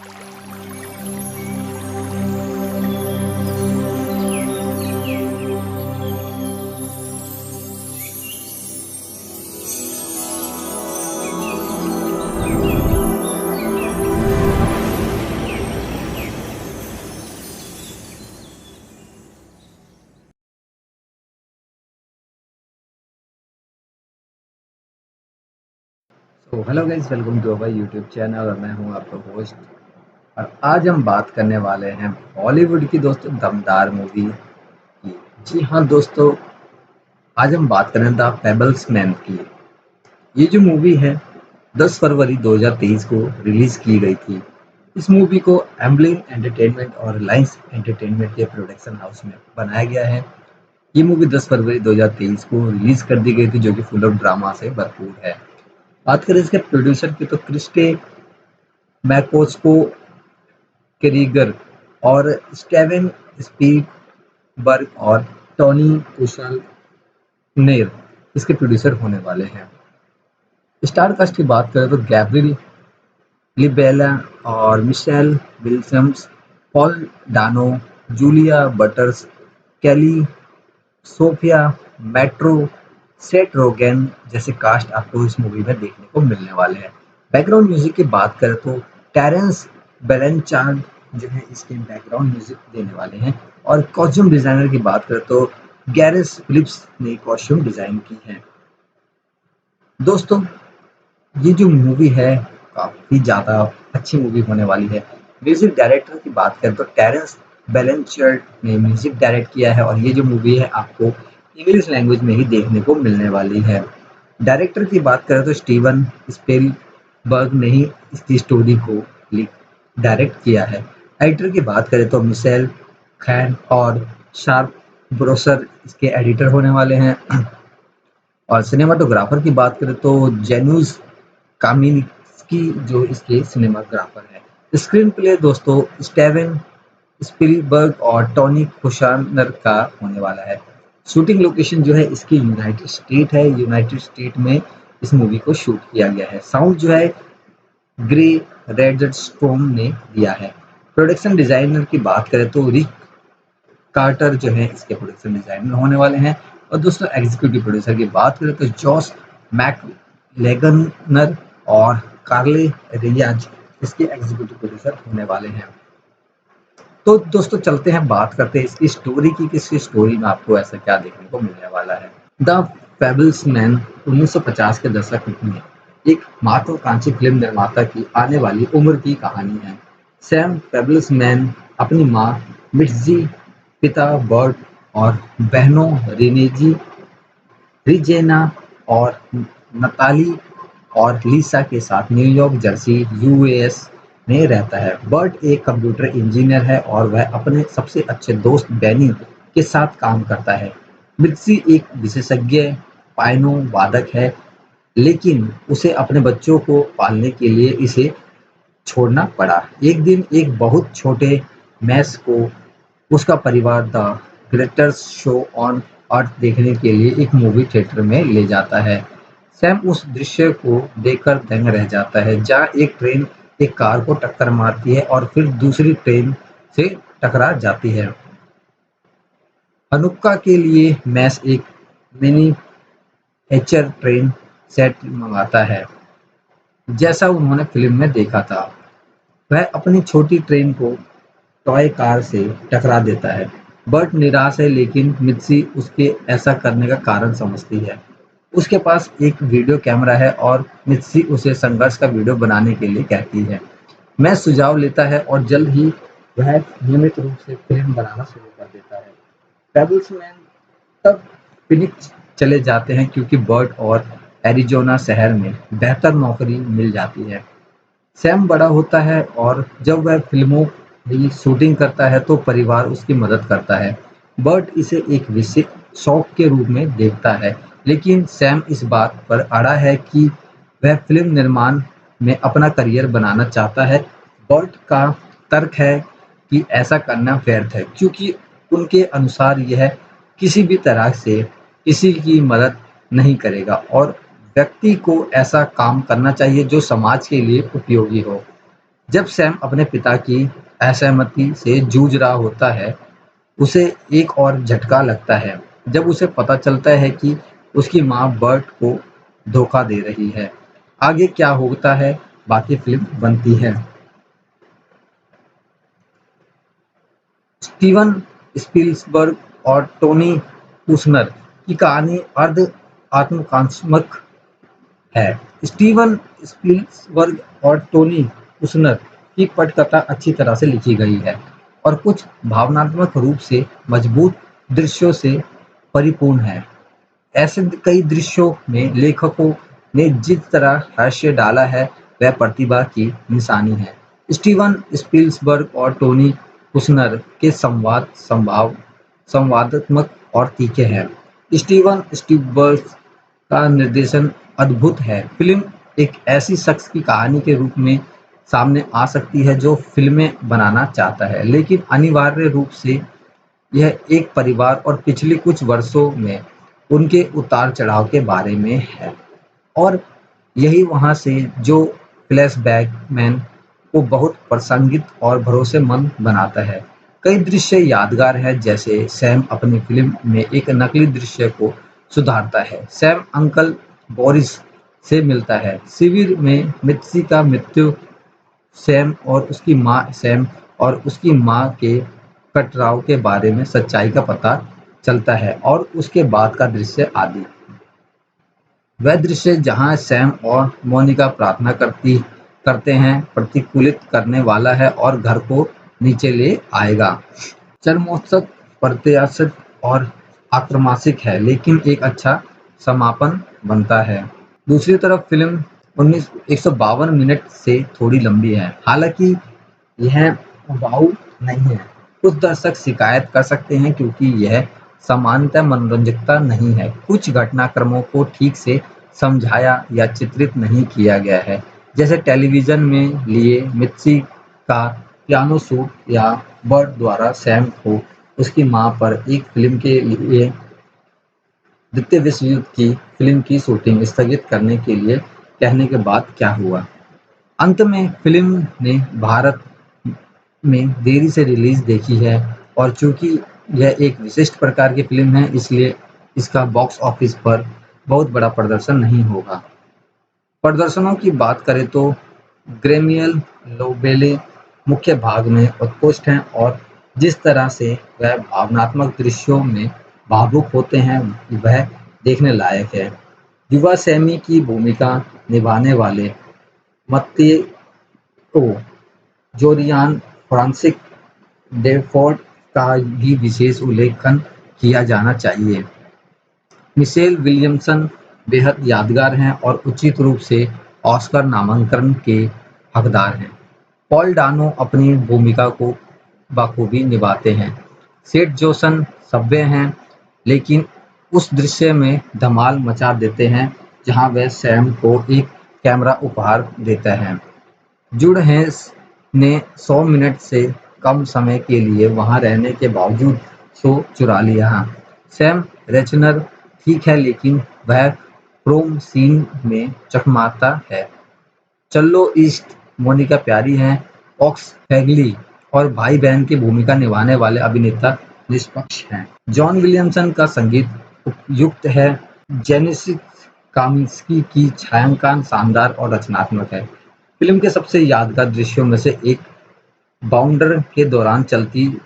तो hello guys, welcome to our YouTube channel और मैं हूं आपका होस्ट। और आज हम बात करने वाले हैं बॉलीवुड की दोस्तों दमदार मूवी की। जी हाँ दोस्तों, आज हम बात करें द फेबल्समैन की। ये जो मूवी है 10 फरवरी 2023 को रिलीज की गई थी। इस मूवी को एम्बलिन एंटरटेनमेंट और रिलायंस एंटरटेनमेंट के प्रोडक्शन हाउस में बनाया गया है। ये मूवी 10 फरवरी 2023 को रिलीज कर दी गई थी, जो कि फुल ऑफ ड्रामा से भरपूर है। बात करें इसके प्रोड्यूसर की तो क्रिस्टे मैकोस्को क्रीगर और स्टेवन स्पीलबर्ग और टोनी कुशलनेर इसके प्रोड्यूसर होने वाले हैं। स्टार कास्ट की बात करें तो गैब्रियल लिबेला और मिशेल विल्सम्स, पॉल डानो, जूलिया बटर्स, केली, सोफिया मेट्रो, सेट रोगेन जैसे कास्ट आपको इस मूवी में देखने को मिलने वाले हैं। बैकग्राउंड म्यूजिक की बात करें तो टेरेंस बेलेनचार्ड जो है इसके बैकग्राउंड म्यूजिक देने वाले हैं। और कॉस्ट्यूम डिजाइनर की बात करें तो गैरेस फिलिप्स ने कॉस्ट्यूम डिजाइन की है। दोस्तों, ये जो मूवी है काफी ज्यादा अच्छी मूवी होने वाली है। म्यूजिक डायरेक्टर की बात करें तो टेरेंस बेलेंचर्ड ने म्यूजिक डायरेक्ट किया है और ये जो मूवी है आपको इंग्लिश लैंग्वेज में ही देखने को मिलने वाली है। डायरेक्टर की बात करें तो स्टीवन स्पीलबर्ग ने ही इसकी स्टोरी को डायरेक्ट किया है। एडिटर की बात करें तो मिशेल खैन और शार्प ब्रोसर इसके एडिटर होने वाले हैं। और सिनेमाटोग्राफर की बात करें तो जेनुस कामिंस्की जो इसके सिनेमाग्राफर है। स्क्रीन प्ले दोस्तों स्टेवन स्पीलबर्ग और टोनी कुशानर का होने वाला है। शूटिंग लोकेशन जो है इसकी यूनाइटेड स्टेट है। यूनाइटेड स्टेट में इस मूवी को शूट किया गया है। साउंड जो है ग्रे रेडस्टोन ने दिया है। प्रोडक्शन डिजाइनर की बात करें तो रिक कार्टर जो है इसके प्रोडक्शन डिजाइनर होने वाले हैं। और दोस्तों एग्जीक्यूटिव प्रोड्यूसर की बात करें तो जॉस मैकलेगनर और कार्ले रियाज इसके एग्जीक्यूटिव प्रोड्यूसर होने वाले हैं। तो दोस्तों चलते हैं, बात करते हैं इसकी स्टोरी की कि इसकी स्टोरी में आपको ऐसा क्या देखने को मिलने वाला है। द फेबल्समैन 1950 के दशक में एक महत्वाकांक्षी फिल्म निर्माता की आने वाली उम्र की कहानी है। सैम फेबल्समैन अपनी माँ मिट्जी, पिता बर्ट और बहनों रिनेजी, रिजेना और नताली और लिसा के साथ न्यूयॉर्क जर्सी यूएस में रहता है। बर्ट एक कंप्यूटर इंजीनियर है और वह अपने सबसे अच्छे दोस्त डैनी के साथ काम करता है। मित्सी एक विशेषज्ञ पायनो वादक है, लेकिन उसे अपने बच्चों को पालने के लिए इसे छोड़ना पड़ा। एक दिन एक बहुत छोटे मैस को उसका परिवार the greatest show on earth देखने के लिए एक मूवी थिएटर में ले जाता है। सैम उस दृश्य को देखकर दंग रह जाता है, जहाँ एक ट्रेन एक कार को टक्कर मारती है और फिर दूसरी ट्रेन से टकरा जाती है। हनुक्का के लिए मैस एक मिनीएचर ट्रेन सेट मंगाता है, जैसा उन्होंने फिल्म में देखा था। वह अपनी छोटी ट्रेन को टॉय कार से टकरा देता है। बर्ट निराश है, लेकिन मित्सी उसके ऐसा करने का कारण समझती है। उसके पास एक वीडियो कैमरा है और मित्सी उसे संघर्ष का वीडियो बनाने के लिए कहती है। मैं सुझाव लेता है और जल्द ही वह नियमित रूप से फिल्म बनाना शुरू कर देता है। पेबल्समैन तब फिनिक्स चले जाते हैं क्योंकि बर्ट और एरिजोना शहर में बेहतर नौकरी मिल जाती है। सैम बड़ा होता है और जब वह फिल्मों की शूटिंग करता है तो परिवार उसकी मदद करता है। बर्ट इसे एक विशेष शौक के रूप में देखता है, लेकिन सैम इस बात पर अड़ा है कि वह फिल्म निर्माण में अपना करियर बनाना चाहता है। बर्ट का तर्क है कि ऐसा करना व्यर्थ है, क्योंकि उनके अनुसार यह किसी भी तरह से किसी की मदद नहीं करेगा और व्यक्ति को ऐसा काम करना चाहिए जो समाज के लिए उपयोगी हो। जब सैम अपने पिता की असहमति से जूझ रहा होता है, उसे एक और झटका लगता है जब उसे पता चलता है कि उसकी माँ बर्ट को धोखा दे रही है। आगे क्या होता है, बाकी फिल्म बनती है। स्टीवन स्पीलबर्ग और टोनी कुशनर की कहानी अर्ध आत्मकथात्मक है। स्टीवन स्पीलबर्ग और टोनी कुशनर की पटकथा अच्छी तरह से लिखी गई है और कुछ भावनात्मक रूप से मजबूत दृश्यों से परिपूर्ण है। ऐसे कई दृश्यों में लेखकों ने जिस तरह हास्य डाला है, वह प्रतिभा की निशानी है। स्टीवन स्पीलबर्ग और टोनी कुशनर के संवादात्मक और तीखे हैं। स्टीवन स्पीलबर्ग का निर्देशन अद्भुत है। फिल्म एक ऐसी शख्स की कहानी के रूप में सामने आ सकती है जो फिल्में बनाना चाहता है, लेकिन अनिवार्य रूप से यह एक परिवार और पिछले कुछ वर्षों में उनके उतार-चढ़ाव के बारे में है। और यही वहाँ से जो फ्लैशबैक मैन को बहुत प्रासंगिक और भरोसेमंद बनाता है। कई दृश्य यादगार हैं, जैसे सैम अपनी फिल्म में एक नकली दृश्य को सुधारता है। सैम अंकल बोरिस से मिलता है। शिविर में मित्सी का मृत्यु, सैम और उसकी माँ के कटराव के बारे में सच्चाई का पता चलता है और उसके बाद का दृश्य आदि। वह दृश्य जहाँ सैम और मोनिका प्रार्थना करते हैं, प्रतिकूलित करने वाला है और घर को नीचे ले आएगा। चरमोत्कच, प्रत्याशित और आक्रामक है, लेकिन एक अच्छा समापन बनता है। दूसरी तरफ फिल्म 152 मिनट से थोड़ी लंबी है। हालांकि यह उबाऊ नहीं है। कुछ दर्शक शिकायत कर सकते हैं क्योंकि यह सामान्यतः मनोरंजकता नहीं है। कुछ घटनाक्रमों को ठीक से समझाया या चित्रित नहीं किया गया है, जैसे टेलीविजन में लिए मित्सी का पियानो शूट या बर्ट द्वारा सैम को उसकी मां पर एक फिल्म के लिए द्वितीय विश्व युद्ध की फिल्म की शूटिंग स्थगित करने के लिए कहने के बाद क्या हुआ। अंत में फिल्म ने भारत में देरी से रिलीज देखी है और चूंकि यह एक विशिष्ट प्रकार की फिल्म है, इसलिए इसका बॉक्स ऑफिस पर बहुत बड़ा प्रदर्शन नहीं होगा। प्रदर्शनों की बात करें तो ग्रेमियल लोबेले मुख्य भाग में उत्कृष्ट हैं और जिस तरह से वह भावनात्मक दृश्यों में भावुक होते हैं, वह देखने लायक है। युवा सैमी की भूमिका निभाने वाले मत्तेओ जोरियान, फ्रांसिस डेफोर्ड का भी विशेष उल्लेखन किया जाना चाहिए। मिशेल विलियम्सन बेहद यादगार हैं और उचित रूप से ऑस्कर नामांकन के हकदार हैं। पॉल डानो अपनी भूमिका को बखूबी निभाते हैं। सेठ जोसन सभ्य हैं, लेकिन उस दृश्य में धमाल मचा देते हैं जहां वह सैम को एक कैमरा उपहार देता है। जुड हेंस ने 100 मिनट से कम समय के लिए वहां रहने के बावजूद शो चुरा लिया। सैम रेचनर ठीक है, लेकिन वह प्रोम सीन में चकमाता है। चल्लो ईस्ट मोनिका प्यारी हैं। ऑक्स फैगली और भाई बहन की भूमिका निभाने वाले अभिनेता निष्पक्ष हैं। जॉन विलियमसन का संगीत उपयुक्त है। जेनिसिस कामिंस्की की छायांकन शानदार और रचनात्मक है। फिल्म के सबसे यादगार दृश्यों में से एक बाउंडर के दौरान चलती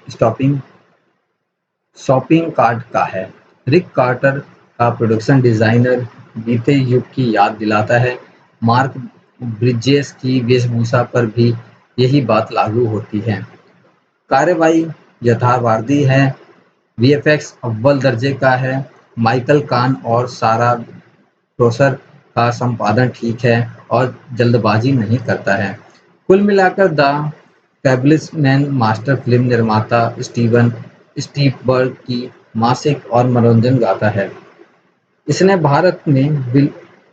शॉपिंग कार्ट का है। रिक कार्टर का प्रोडक्शन डिजाइनर बीते युग की याद दिलाता है। मार्क ब्रिजेस की वेशभूषा पर भी यही बात लागू होती है। कार्रवाई यथार्थवादी है। वीएफएक्स अव्वल दर्जे का है। माइकल कान और सारा प्रोसर का संपादन ठीक है और जल्दबाजी नहीं करता है। कुल मिलाकर द फैबुलस मास्टर फिल्म निर्माता स्टीवन स्पीलबर्ग की मासिक और मनोरंजन गाथा है। इसने भारत में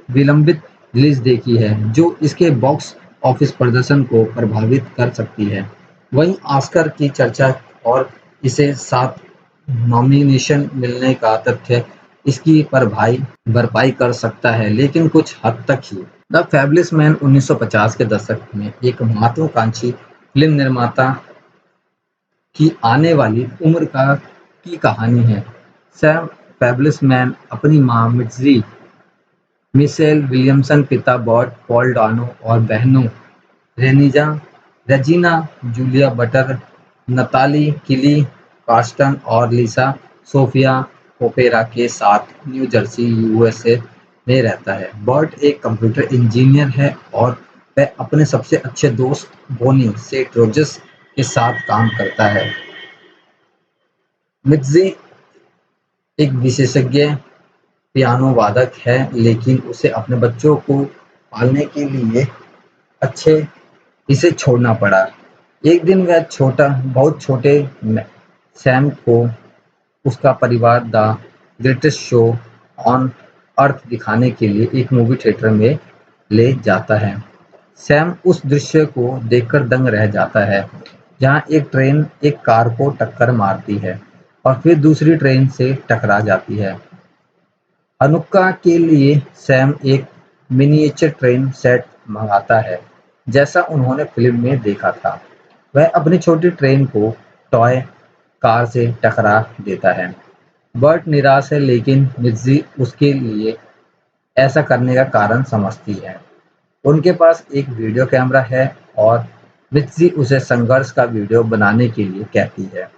विलंबित रिलीज देखी है, जो इसके बॉक्स ऑफिस प्रदर्शन को प्रभावित कर सकती है। वहीं ऑस्कर की चर्चा और इसे 7 नॉमिनेशन मिलने का तथ्य इसकी भरपाई कर सकता है, लेकिन कुछ हद तक ही। द फैबुलस मैन 1950 के दशक में एक महत्वाकांक्षी फिल्म निर्माता की आने वाली उम्र की कहानी है। सैम फैबुलस मैन अपनी मां मिट्जी मिशेल विलियमसन, पिता पॉल डानो और बहनों रेनिजा रेजिना जूलिया बटर, नताली किली कार्स्टन और लिसा सोफिया ओपेरा के साथ न्यू जर्सी यूएसए में रहता है। बर्ट एक कंप्यूटर इंजीनियर है और वह अपने सबसे अच्छे दोस्त बोनी सेट रोजर्स के साथ काम करता है। मिट्जी एक विशेषज्ञ पियानो वादक है, लेकिन उसे अपने बच्चों को पालने के लिए अच्छे इसे छोड़ना पड़ा। एक दिन वह बहुत छोटे सैम को उसका परिवार the greatest show on earth दिखाने के लिए एक मूवी थिएटर में ले जाता है। सैम उस दृश्य को देखकर दंग रह जाता है, जहां एक ट्रेन एक कार को टक्कर मारती है और फिर दूसरी ट्रेन से टकरा जाती है। हनुक्का के लिए सैम एक मिनिएचर ट्रेन सेट मंगाता है, जैसा उन्होंने फिल्म में देखा था। वह अपनी छोटी ट्रेन को टॉय कार से टकरा देता है। बर्ट निराश है, लेकिन मिर्जी उसके लिए ऐसा करने का कारण समझती है। उनके पास एक वीडियो कैमरा है और मिर्जी उसे संघर्ष का वीडियो बनाने के लिए कहती है।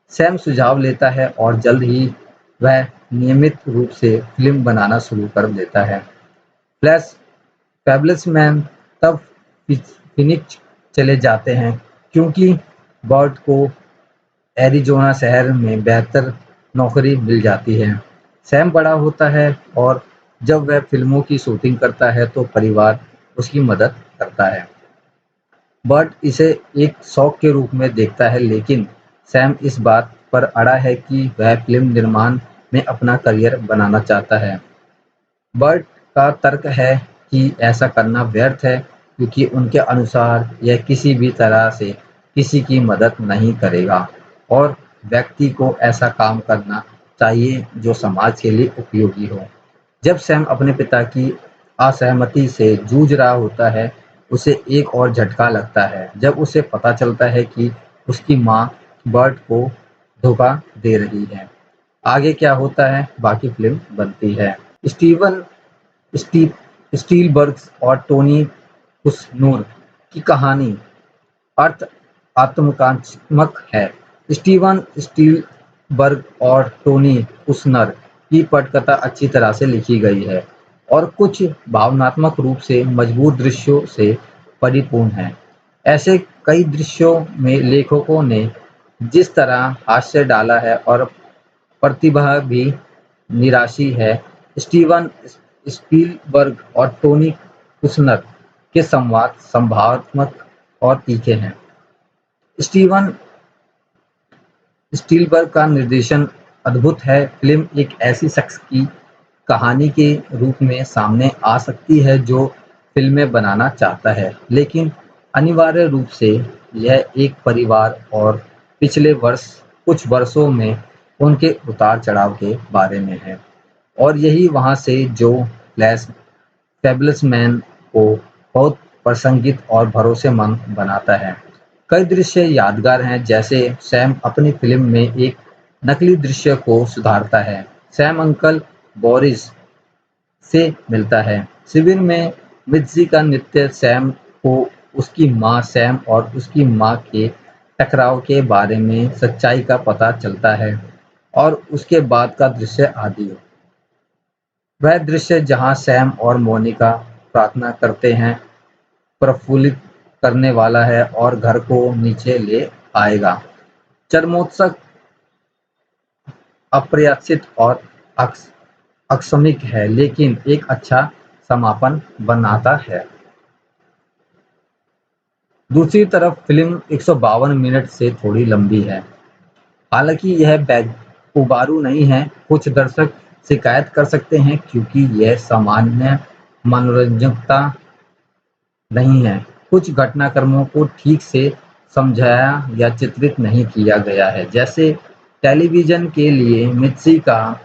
सैम सुझाव लेता है और जल्द ही वह नियमित रूप से फिल्म बनाना शुरू कर देता है। फ्लैश फैबुलस मैन तब फिनिक्स चले जाते हैं, क्योंकि बर्ट को एरिज़ोना शहर में बेहतर नौकरी मिल जाती है। सैम बड़ा होता है और जब वह फिल्मों की शूटिंग करता है तो परिवार उसकी मदद करता है। बर्ट इसे एक शौक के रूप में देखता है, लेकिन सैम इस बात पर अड़ा है कि वह फिल्म निर्माण में अपना करियर बनाना चाहता है। बर्ट का तर्क है कि ऐसा करना व्यर्थ है, क्योंकि उनके अनुसार यह किसी भी तरह से किसी की मदद नहीं करेगा और व्यक्ति को ऐसा काम करना चाहिए जो समाज के लिए उपयोगी हो। जब सैम अपने पिता की असहमति से जूझ रहा होता है, उसे एक और झटका लगता है जब उसे पता चलता है कि उसकी मां बर्ट को धोखा दे रही है। आगे क्या होता है, बाकी फिल्म बनती है। स्टीवन स्टी स्टीलबर्ग और टोनी कुशनर की कहानी अर्थ आत्मकथात्मक है। स्टीवन स्टीलबर्ग और टोनी कुशनर की पटकथा अच्छी तरह से लिखी गई है और कुछ भावनात्मक रूप से मजबूत दृश्यों से परिपूर्ण है। ऐसे कई दृश्यों में लेखकों ने जिस तरह हास्य डाला है और प्रतिभा भी निराशी है। स्टीवन स्पीलबर्ग और टोनी कुशनर के संवाद संभावनात्मक और तीखे हैं। स्टीवन स्पीलबर्ग का निर्देशन अद्भुत है। फिल्म एक ऐसी शख्स की कहानी के रूप में सामने आ सकती है जो फिल्में बनाना चाहता है, लेकिन अनिवार्य रूप से यह एक परिवार और पिछले कुछ वर्षों में उनके उतार-चढ़ाव के बारे में है। और यही वहाँ से जो फ्लैश फैबुलस मैन को बहुत प्रासंगिक और भरोसेमंद बनाता है। कई दृश्य यादगार हैं, जैसे सैम अपनी फिल्म में एक नकली दृश्य को सुधारता है। सैम अंकल बोरिस से मिलता है। शिविर में मित्जी का नृत्य सैम को उसकी मां सैम और उसकी मां के टकराव के बारे में सच्चाई का पता चलता है और उसके बाद का दृश्य आदि। वह दृश्य जहां सैम और मोनिका प्रार्थना करते हैं प्रफुल्लित करने वाला है और घर को नीचे ले आएगा। चरमोत्सव अप्रत्याशित और आकस्मिक है, लेकिन एक अच्छा समापन बनाता है। दूसरी तरफ फिल्म 152 मिनट से थोड़ी लंबी है। हालांकि यह उबारू नहीं है। कुछ दर्शक शिकायत कर सकते हैं क्योंकि यह सामान्य मनोरंजकता नहीं है। कुछ घटनाक्रमों को ठीक से समझाया या चित्रित नहीं किया गया है, जैसे टेलीविज़न के लिए मित्सी का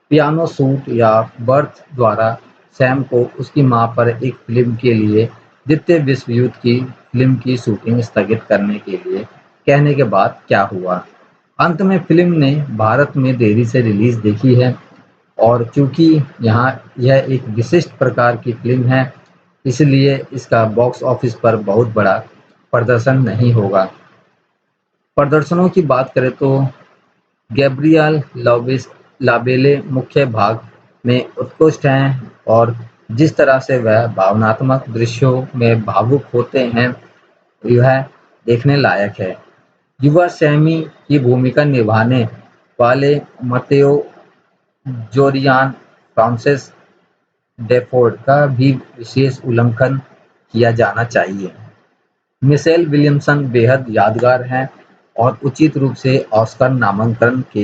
पियानो शूट या बर्थ द्वारा सैम को उसकी मां पर एक फिल्म के लिए द्वितीय विश्व युद्ध की फिल्म की शूटिंग स्थगित करने के लिए कहने के बाद क्या हुआ। अंत में फिल्म ने भारत में देरी से रिलीज देखी है और चूंकि यहाँ यह एक विशिष्ट प्रकार की फिल्म है, इसलिए इसका बॉक्स ऑफिस पर बहुत बड़ा प्रदर्शन नहीं होगा। प्रदर्शनों की बात करें तो गैब्रियल लाबेले मुख्य भाग में उत्कृष्ट हैं और जिस तरह से वह भावनात्मक दृश्यों में भावुक होते हैं, यह देखने लायक है। युवा सैमी की भूमिका निभाने वाले मतेओ जोरियान फ्रांसिस डेफोर्ड का भी विशेष उल्लेख किया जाना चाहिए। मिशेल विलियम्सन बेहद यादगार हैं और उचित रूप से ऑस्कर नामांकन के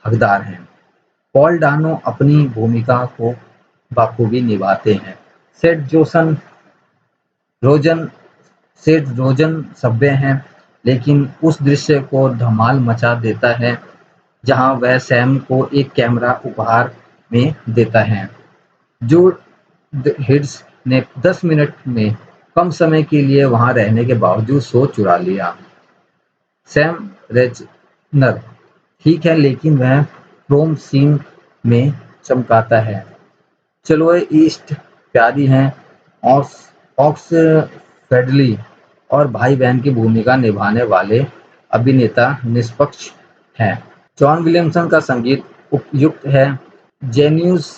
हकदार हैं। पॉल डानो अपनी भूमिका को बखूबी निभाते हैं। सेठ जोसन रोजन सेठ रोजन सभ्य हैं, लेकिन उस दृश्य को धमाल मचा देता है जहां वह सैम को एक कैमरा उपहार में देता है जो हिड्स ने 10 मिनट में कम समय के लिए वहां रहने के बावजूद शो चुरा लिया। सैम रेजनर ठीक है, लेकिन वह प्रोम सीन में चमकाता है। चलोए ईस्ट प्यारी हैं ऑक्स फेडली और भाई बहन की भूमिका निभाने वाले अभिनेता निष्पक्ष हैं। जॉन विलियमसन का संगीत उपयुक्त है। जेन्यूस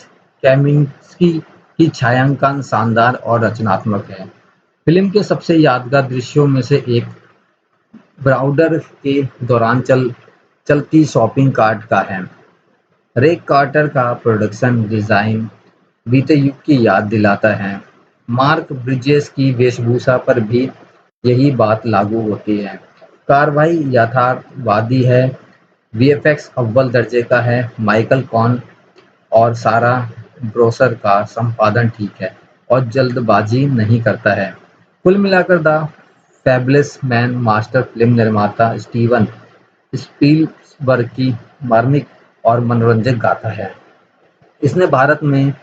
कैमिंस्की की छायांकन शानदार और रचनात्मक है। फिल्म के सबसे यादगार दृश्यों में से एक ब्राउडर के दौरान चलती शॉपिंग कार्ट का है। रे कार्टर का प्रोडक्शन डिजाइन बीते युग की याद दिलाता है। मार्क ब्रिजेस की वेशभूषा पर भी यही बात लागू होती है। कार्रवाई यथार्थवादी है। वीएफएक्स अव्वल दर्जे का है। माइकल कॉन और सारा ब्रोसर का संपादन ठीक है और जल्दबाजी नहीं करता है। कुल मिलाकर the fabulous man master film निर्माता स्टीवन स्पीलबर्ग की मार्मिक और मनोरंजक गाथा है। इसने भारत में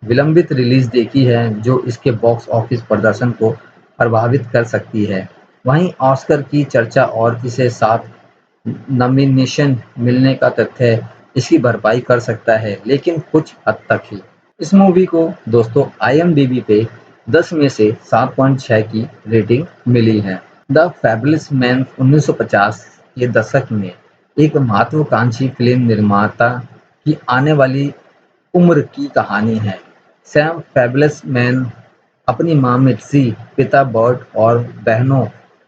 विलंबित रिलीज देखी है जो इसके बॉक्स ऑफिस प्रदर्शन को प्रभावित कर सकती है। वहीं ऑस्कर की चर्चा और इसे 7 नॉमिनेशन मिलने का तथ्य इसकी भरपाई कर सकता है, लेकिन कुछ हद तक ही। इस मूवी को दोस्तों IMDb पे 10 में से 7.6 की रेटिंग मिली है। द फैबुलस मैन 1950 के दशक में एक महत्वाकांक्षी फिल्म निर्माता की आने वाली उम्र की कहानी है। सैम फैबुलस मैन अपनी मां मिट्जी, पिता बर्ट और बहनों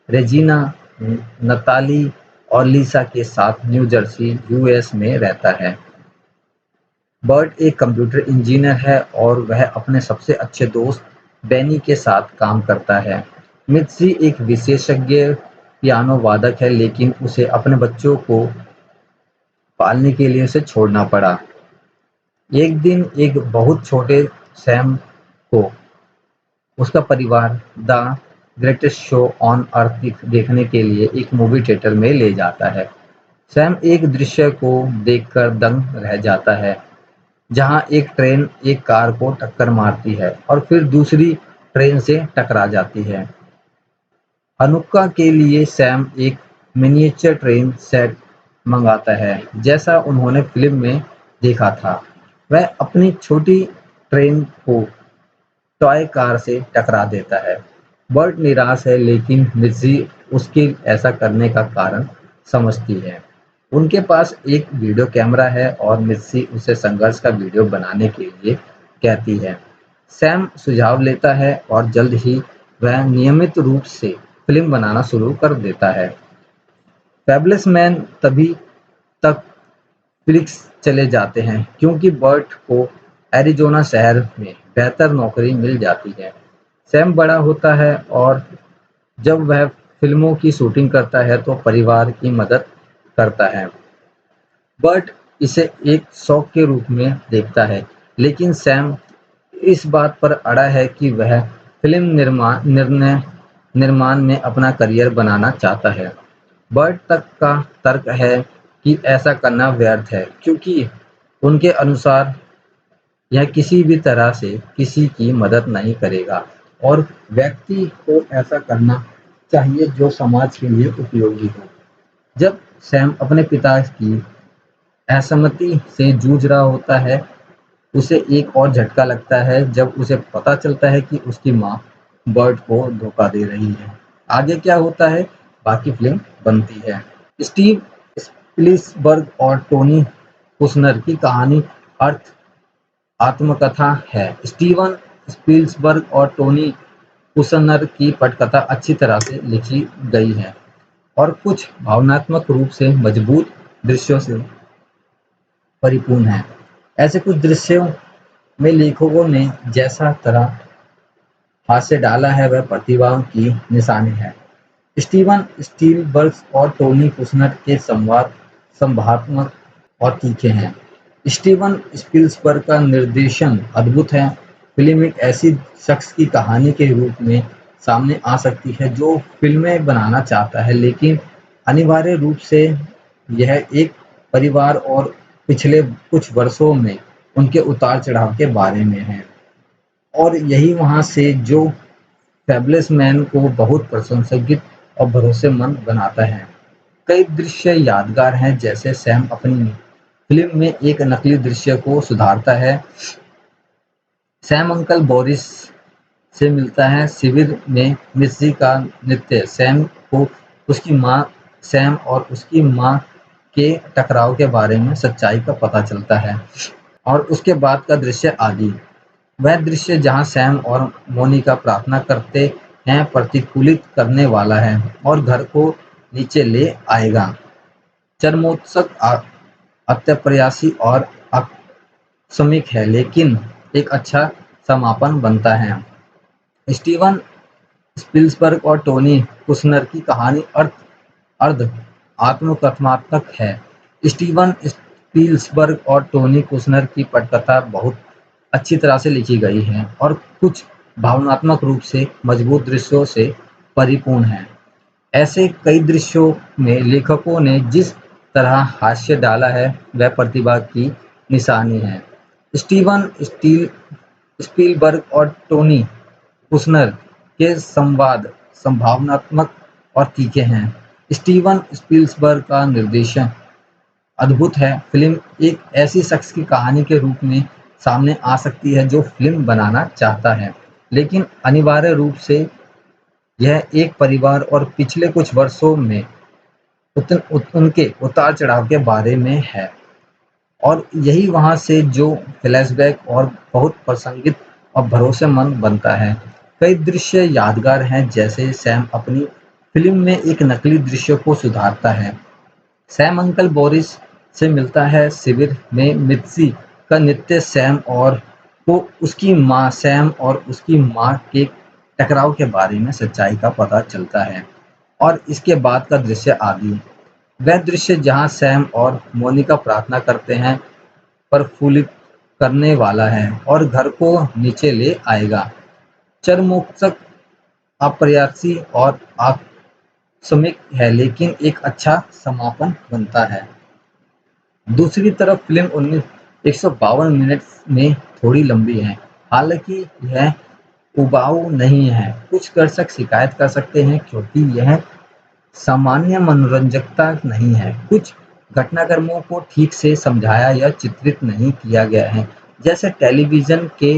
रेजिना, नताली और लिसा के साथ न्यू जर्सी US में रहता है। बर्ट एक कंप्यूटर इंजीनियर है और वह अपने सबसे अच्छे दोस्त बेनी के साथ काम करता है। मिट्जी एक विशेषज्ञ पियानो वादक है, लेकिन उसे अपने बच्चों को पालने के लिए उसे छोड़ना पड़ा। एक दिन एक बहुत छोटे सैम को उसका परिवार the greatest show on earth देखने के लिए एक मूवी थिएटर में ले जाता है। सैम एक दृश्य को देखकर दंग रह जाता है जहां एक ट्रेन एक कार को टक्कर मारती है और फिर दूसरी ट्रेन से टकरा जाती है। हनुक्का के लिए सैम एक मिनिएचर ट्रेन सेट मंगाता है जैसा उन्होंने फिल्म में देखा था। वह अपनी छोटी ट्रेन को टॉय कार से टकरा देता है। बर्ट निराश है, लेकिन मिर्जी उसके ऐसा करने का कारण समझती है। उनके पास एक वीडियो कैमरा है और मिर्जी उसे संघर्ष का वीडियो बनाने के लिए कहती है। सैम सुझाव लेता है और जल्द ही वह नियमित रूप से फिल्म बनाना शुरू कर देता है। फैबुलस मैन तभी तक फिलिक्स चले जाते हैं क्योंकि बर्ट को एरिजोना शहर में बेहतर नौकरी मिल जाती है। सैम बड़ा होता है और जब वह फिल्मों की शूटिंग करता है तो परिवार की मदद करता है। बर्ट इसे एक शौक के रूप में देखता है, लेकिन सैम इस बात पर अड़ा है कि वह फिल्म निर्माण में अपना करियर बनाना चाहता है। बर्ट तक का तर्क है कि ऐसा करना व्यर्थ है क्योंकि उनके अनुसार यह किसी भी तरह से किसी की मदद नहीं करेगा और व्यक्ति को ऐसा करना चाहिए जो समाज के लिए उपयोगी हो। जब सैम अपने पिता की असहमति से जूझ रहा होता है, उसे एक और झटका लगता है जब उसे पता चलता है कि उसकी माँ बर्ट को धोखा दे रही है। आगे क्या होता है, बाकी फिल्म बनती है। स्टीव स्पिल्सबर्ग और टोनी कुशनर की कहानी अर्थ आत्मकथा है। स्टीवन स्पिल्सबर्ग और टोनी कुशनर की पटकथा अच्छी तरह से लिखी गई है और कुछ भावनात्मक रूप से मजबूत दृश्यों से परिपूर्ण है। ऐसे कुछ दृश्यों में लेखकों ने जैसा तरह हास्य डाला है वह प्रतिभा की निशानी है। स्टीवन स्पीलबर्ग और टोनी कुशनर के संवाद संभावनात्मक और तीखे हैं। स्टीवन स्पीलबर्ग का निर्देशन अद्भुत है। फिल्म एक ऐसी शख्स की कहानी के रूप में सामने आ सकती है जो फिल्में बनाना चाहता है, लेकिन अनिवार्य रूप से यह एक परिवार और पिछले कुछ वर्षों में उनके उतार-चढ़ाव के बारे में है। और यही वहाँ से जो फैबुलस मैन को बहुत प्रशंसित और भरोसेमंद बनाता है। कई दृश्य यादगार हैं, जैसे सैम अपनी फिल्म में एक नकली दृश्य को सुधारता है। सैम अंकल बोरिस से मिलता है शिविर में मिस्री का नृत्य सैम को उसकी माँ सैम और उसकी माँ के टकराव के बारे में सच्चाई का पता चलता है। और उसके बाद का दृश्य आदि, वह दृश्य जहाँ सैम और मोनिका प्रार्थना करते हैं प्रतिकूलित करने वाला है और घर को नीचे ले आएगा। चरमोत्कच अत्यप्रयासी और आकस्मिक है, लेकिन एक अच्छा समापन बनता है। स्टीवन स्पिल्सबर्ग और टोनी कुशनर की कहानी अर्ध आत्मकथात्मक है। स्टीवन स्पिल्सबर्ग और टोनी कुशनर की पटकथा बहुत अच्छी तरह से लिखी गई है और कुछ भावनात्मक रूप से मजबूत दृश्यों से परिपूर्ण है। ऐसे कई दृश्यों में लेखकों ने जिस तरह हास्य डाला है वह प्रतिभा की निशानी है। स्टीवन स्पीलबर्ग और टोनी कुशनर के संवाद संभावनात्मक और तीखे हैं। स्टीवन स्पील्सबर्ग का निर्देशन अद्भुत है। फिल्म एक ऐसी शख्स की कहानी के रूप में सामने आ सकती है जो फिल्म बनाना चाहता है, लेकिन अनिवार्य रूप से यह एक परिवार और पिछले कुछ वर्षों में उनके उतार-चढ़ाव के बारे में है। और यही वहाँ से जो फ्लैशबैक और बहुत प्रासंगिक और भरोसेमंद बनता है। कई दृश्य यादगार हैं, जैसे सैम अपनी फिल्म में एक नकली दृश्य को सुधारता है। सैम अंकल बोरिस से मिलता है शिविर में मित्सी का नृत्य सैम और को उसकी माँ सैम और उसकी माँ के टकराव के बारे में सच्चाई का पता चलता है। और इसके बाद का दृश्य आदि, वह दृश्य जहाँ सैम और मोनिका प्रार्थना करते हैं प्रफुल्लित करने वाला है और घर को नीचे ले आएगा। चरमोत्कच अप्रत्याशी और आकस्मिक है, लेकिन एक अच्छा समापन बनता है। दूसरी तरफ फिल्म 152 मिनट में थोड़ी लंबी है। हालांकि यह उबाऊ नहीं है। कुछ दर्शक शिकायत कर सकते हैं क्योंकि यह सामान्य मनोरंजकता नहीं है। कुछ घटनाक्रमों को ठीक से समझाया या चित्रित नहीं किया गया है, जैसे टेलीविजन के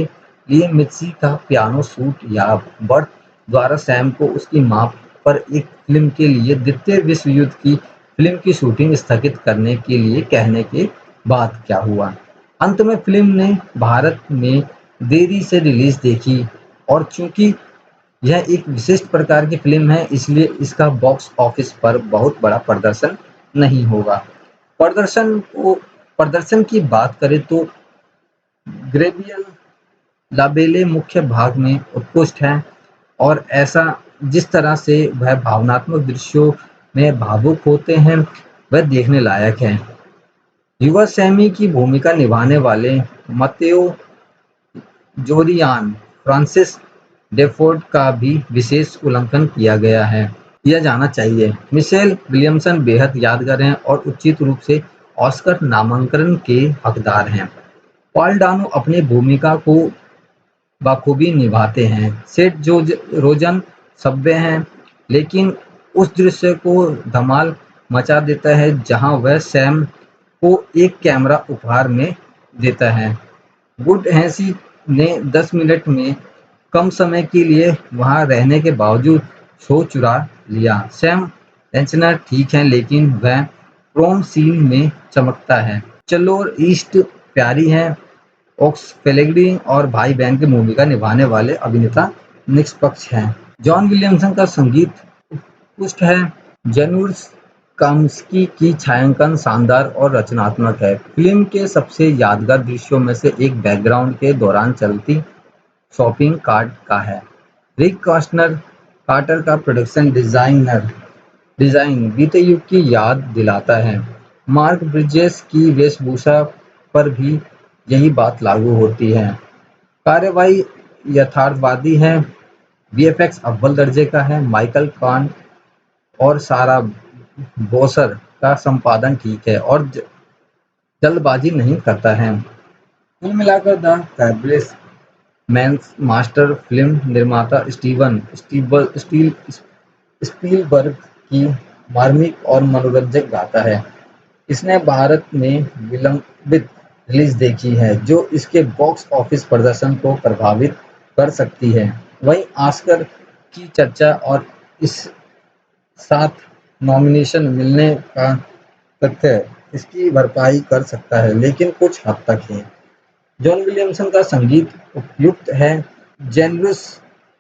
लिए मित्सी का पियानो शूट या बर्ट द्वारा सैम को उसकी मां पर एक फिल्म के लिए द्वितीय विश्व युद्ध की फिल्म की शूटिंग स्थगित करने के लिए कहने के बाद क्या हुआ। अंत में फिल्म ने भारत में देरी से रिलीज देखी और चूंकि यह एक विशिष्ट प्रकार की फिल्म है, इसलिए इसका बॉक्स ऑफिस पर बहुत बड़ा प्रदर्शन नहीं होगा। प्रदर्शन की बात करें तो ग्रेवियल लाबेले मुख्य भाग में उत्कृष्ट है और ऐसा जिस तरह से वह भावनात्मक दृश्यों में भावुक होते हैं वह देखने लायक है। युवा सैमी की भूमिका निभाने वाले मतेओ जोरियान फ्रांसिस डेफोर्ड का भी विशेष उल्लेखन किया जाना चाहिए। मिशेल विलियम्सन बेहद यादगार हैं और उचित रूप से ऑस्कर नामांकन के हकदार हैं। पॉल डानो अपनी भूमिका को बखूबी निभाते हैं। सेठ जो रोजन सभ्य हैं, लेकिन उस दृश्य को धमाल मचा देता है जहां वह सैम को एक कैमरा उपहार में देता है। गुड हैंसी ने 10 मिनट में कम समय के लिए वहां रहने के बावजूद शो चुरा लिया। सैम रेंचनर ठीक है, लेकिन वह प्रोम सीन में चमकता है। चलोर ईस्ट प्यारी है। ओक्सफेलेडी और भाई बहन की भूमिका निभाने वाले अभिनेता निष्पक्ष हैं। जॉन विलियमसन का संगीत उत्कृष्ट है। जैनुअर्स काम्स्की की छायांकन शानदार और रचनात्मक है। फिल्म के सबसे यादगार दृश्यों में से एक बैकग्राउंड के दौरान चलती शॉपिंग कार्ट का है। रिक कास्टनर कार्टर का प्रोडक्शन डिजाइन बीते युग की याद दिलाता है। मार्क ब्रिजेस की वेशभूषा पर भी यही बात लागू होती है। कार्रवाई यथार्थवादी है। वीएफएक्स अव्वल दर्जे का है। माइकल कान और सारा बोसर का संपादन ठीक है और जल्दबाजी नहीं करता है। कुल मिलाकर the fabulous man's master film निर्माता स्पीलबर्ग की मार्मिक और मनोरंजक गाथा है। इसने भारत में विलंबित रिलीज देखी है, जो इसके बॉक्स ऑफिस प्रदर्शन को प्रभावित कर सकती है। वहीं ऑस्कर की चर्चा और इस 7 नॉमिनेशन मिलने का तथ्य इसकी भरपाई कर सकता है, लेकिन कुछ हद तक ही। जॉन विलियमसन का संगीत उपयुक्त है। जेनरुस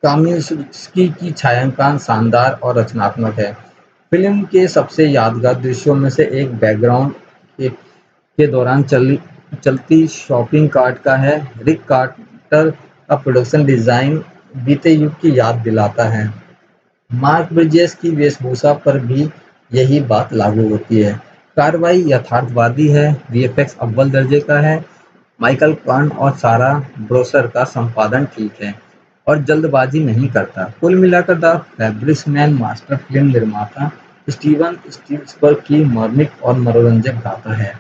कामिंस्की की छायांकन शानदार और रचनात्मक है। फिल्म के सबसे यादगार दृश्यों में से एक बैकग्राउंड के दौरान चलती शॉपिंग कार्ट का है। रिक कार्टर का प्रोडक्शन डिजाइन बीते युग की याद दिलाता है। मार्क ब्रिजेस की वेशभूषा पर भी यही बात लागू होती है। कार्रवाई यथार्थवादी है। वीएफएक्स अव्वल दर्जे का है। माइकल कान और सारा ब्रोसर का संपादन ठीक है और जल्दबाजी नहीं करता। कुल मिलाकर द फैब्रिसमैन मास्टर फिल्म निर्माता स्टीवन स्पीलबर्ग की मार्मिक और मनोरंजक गाथा है।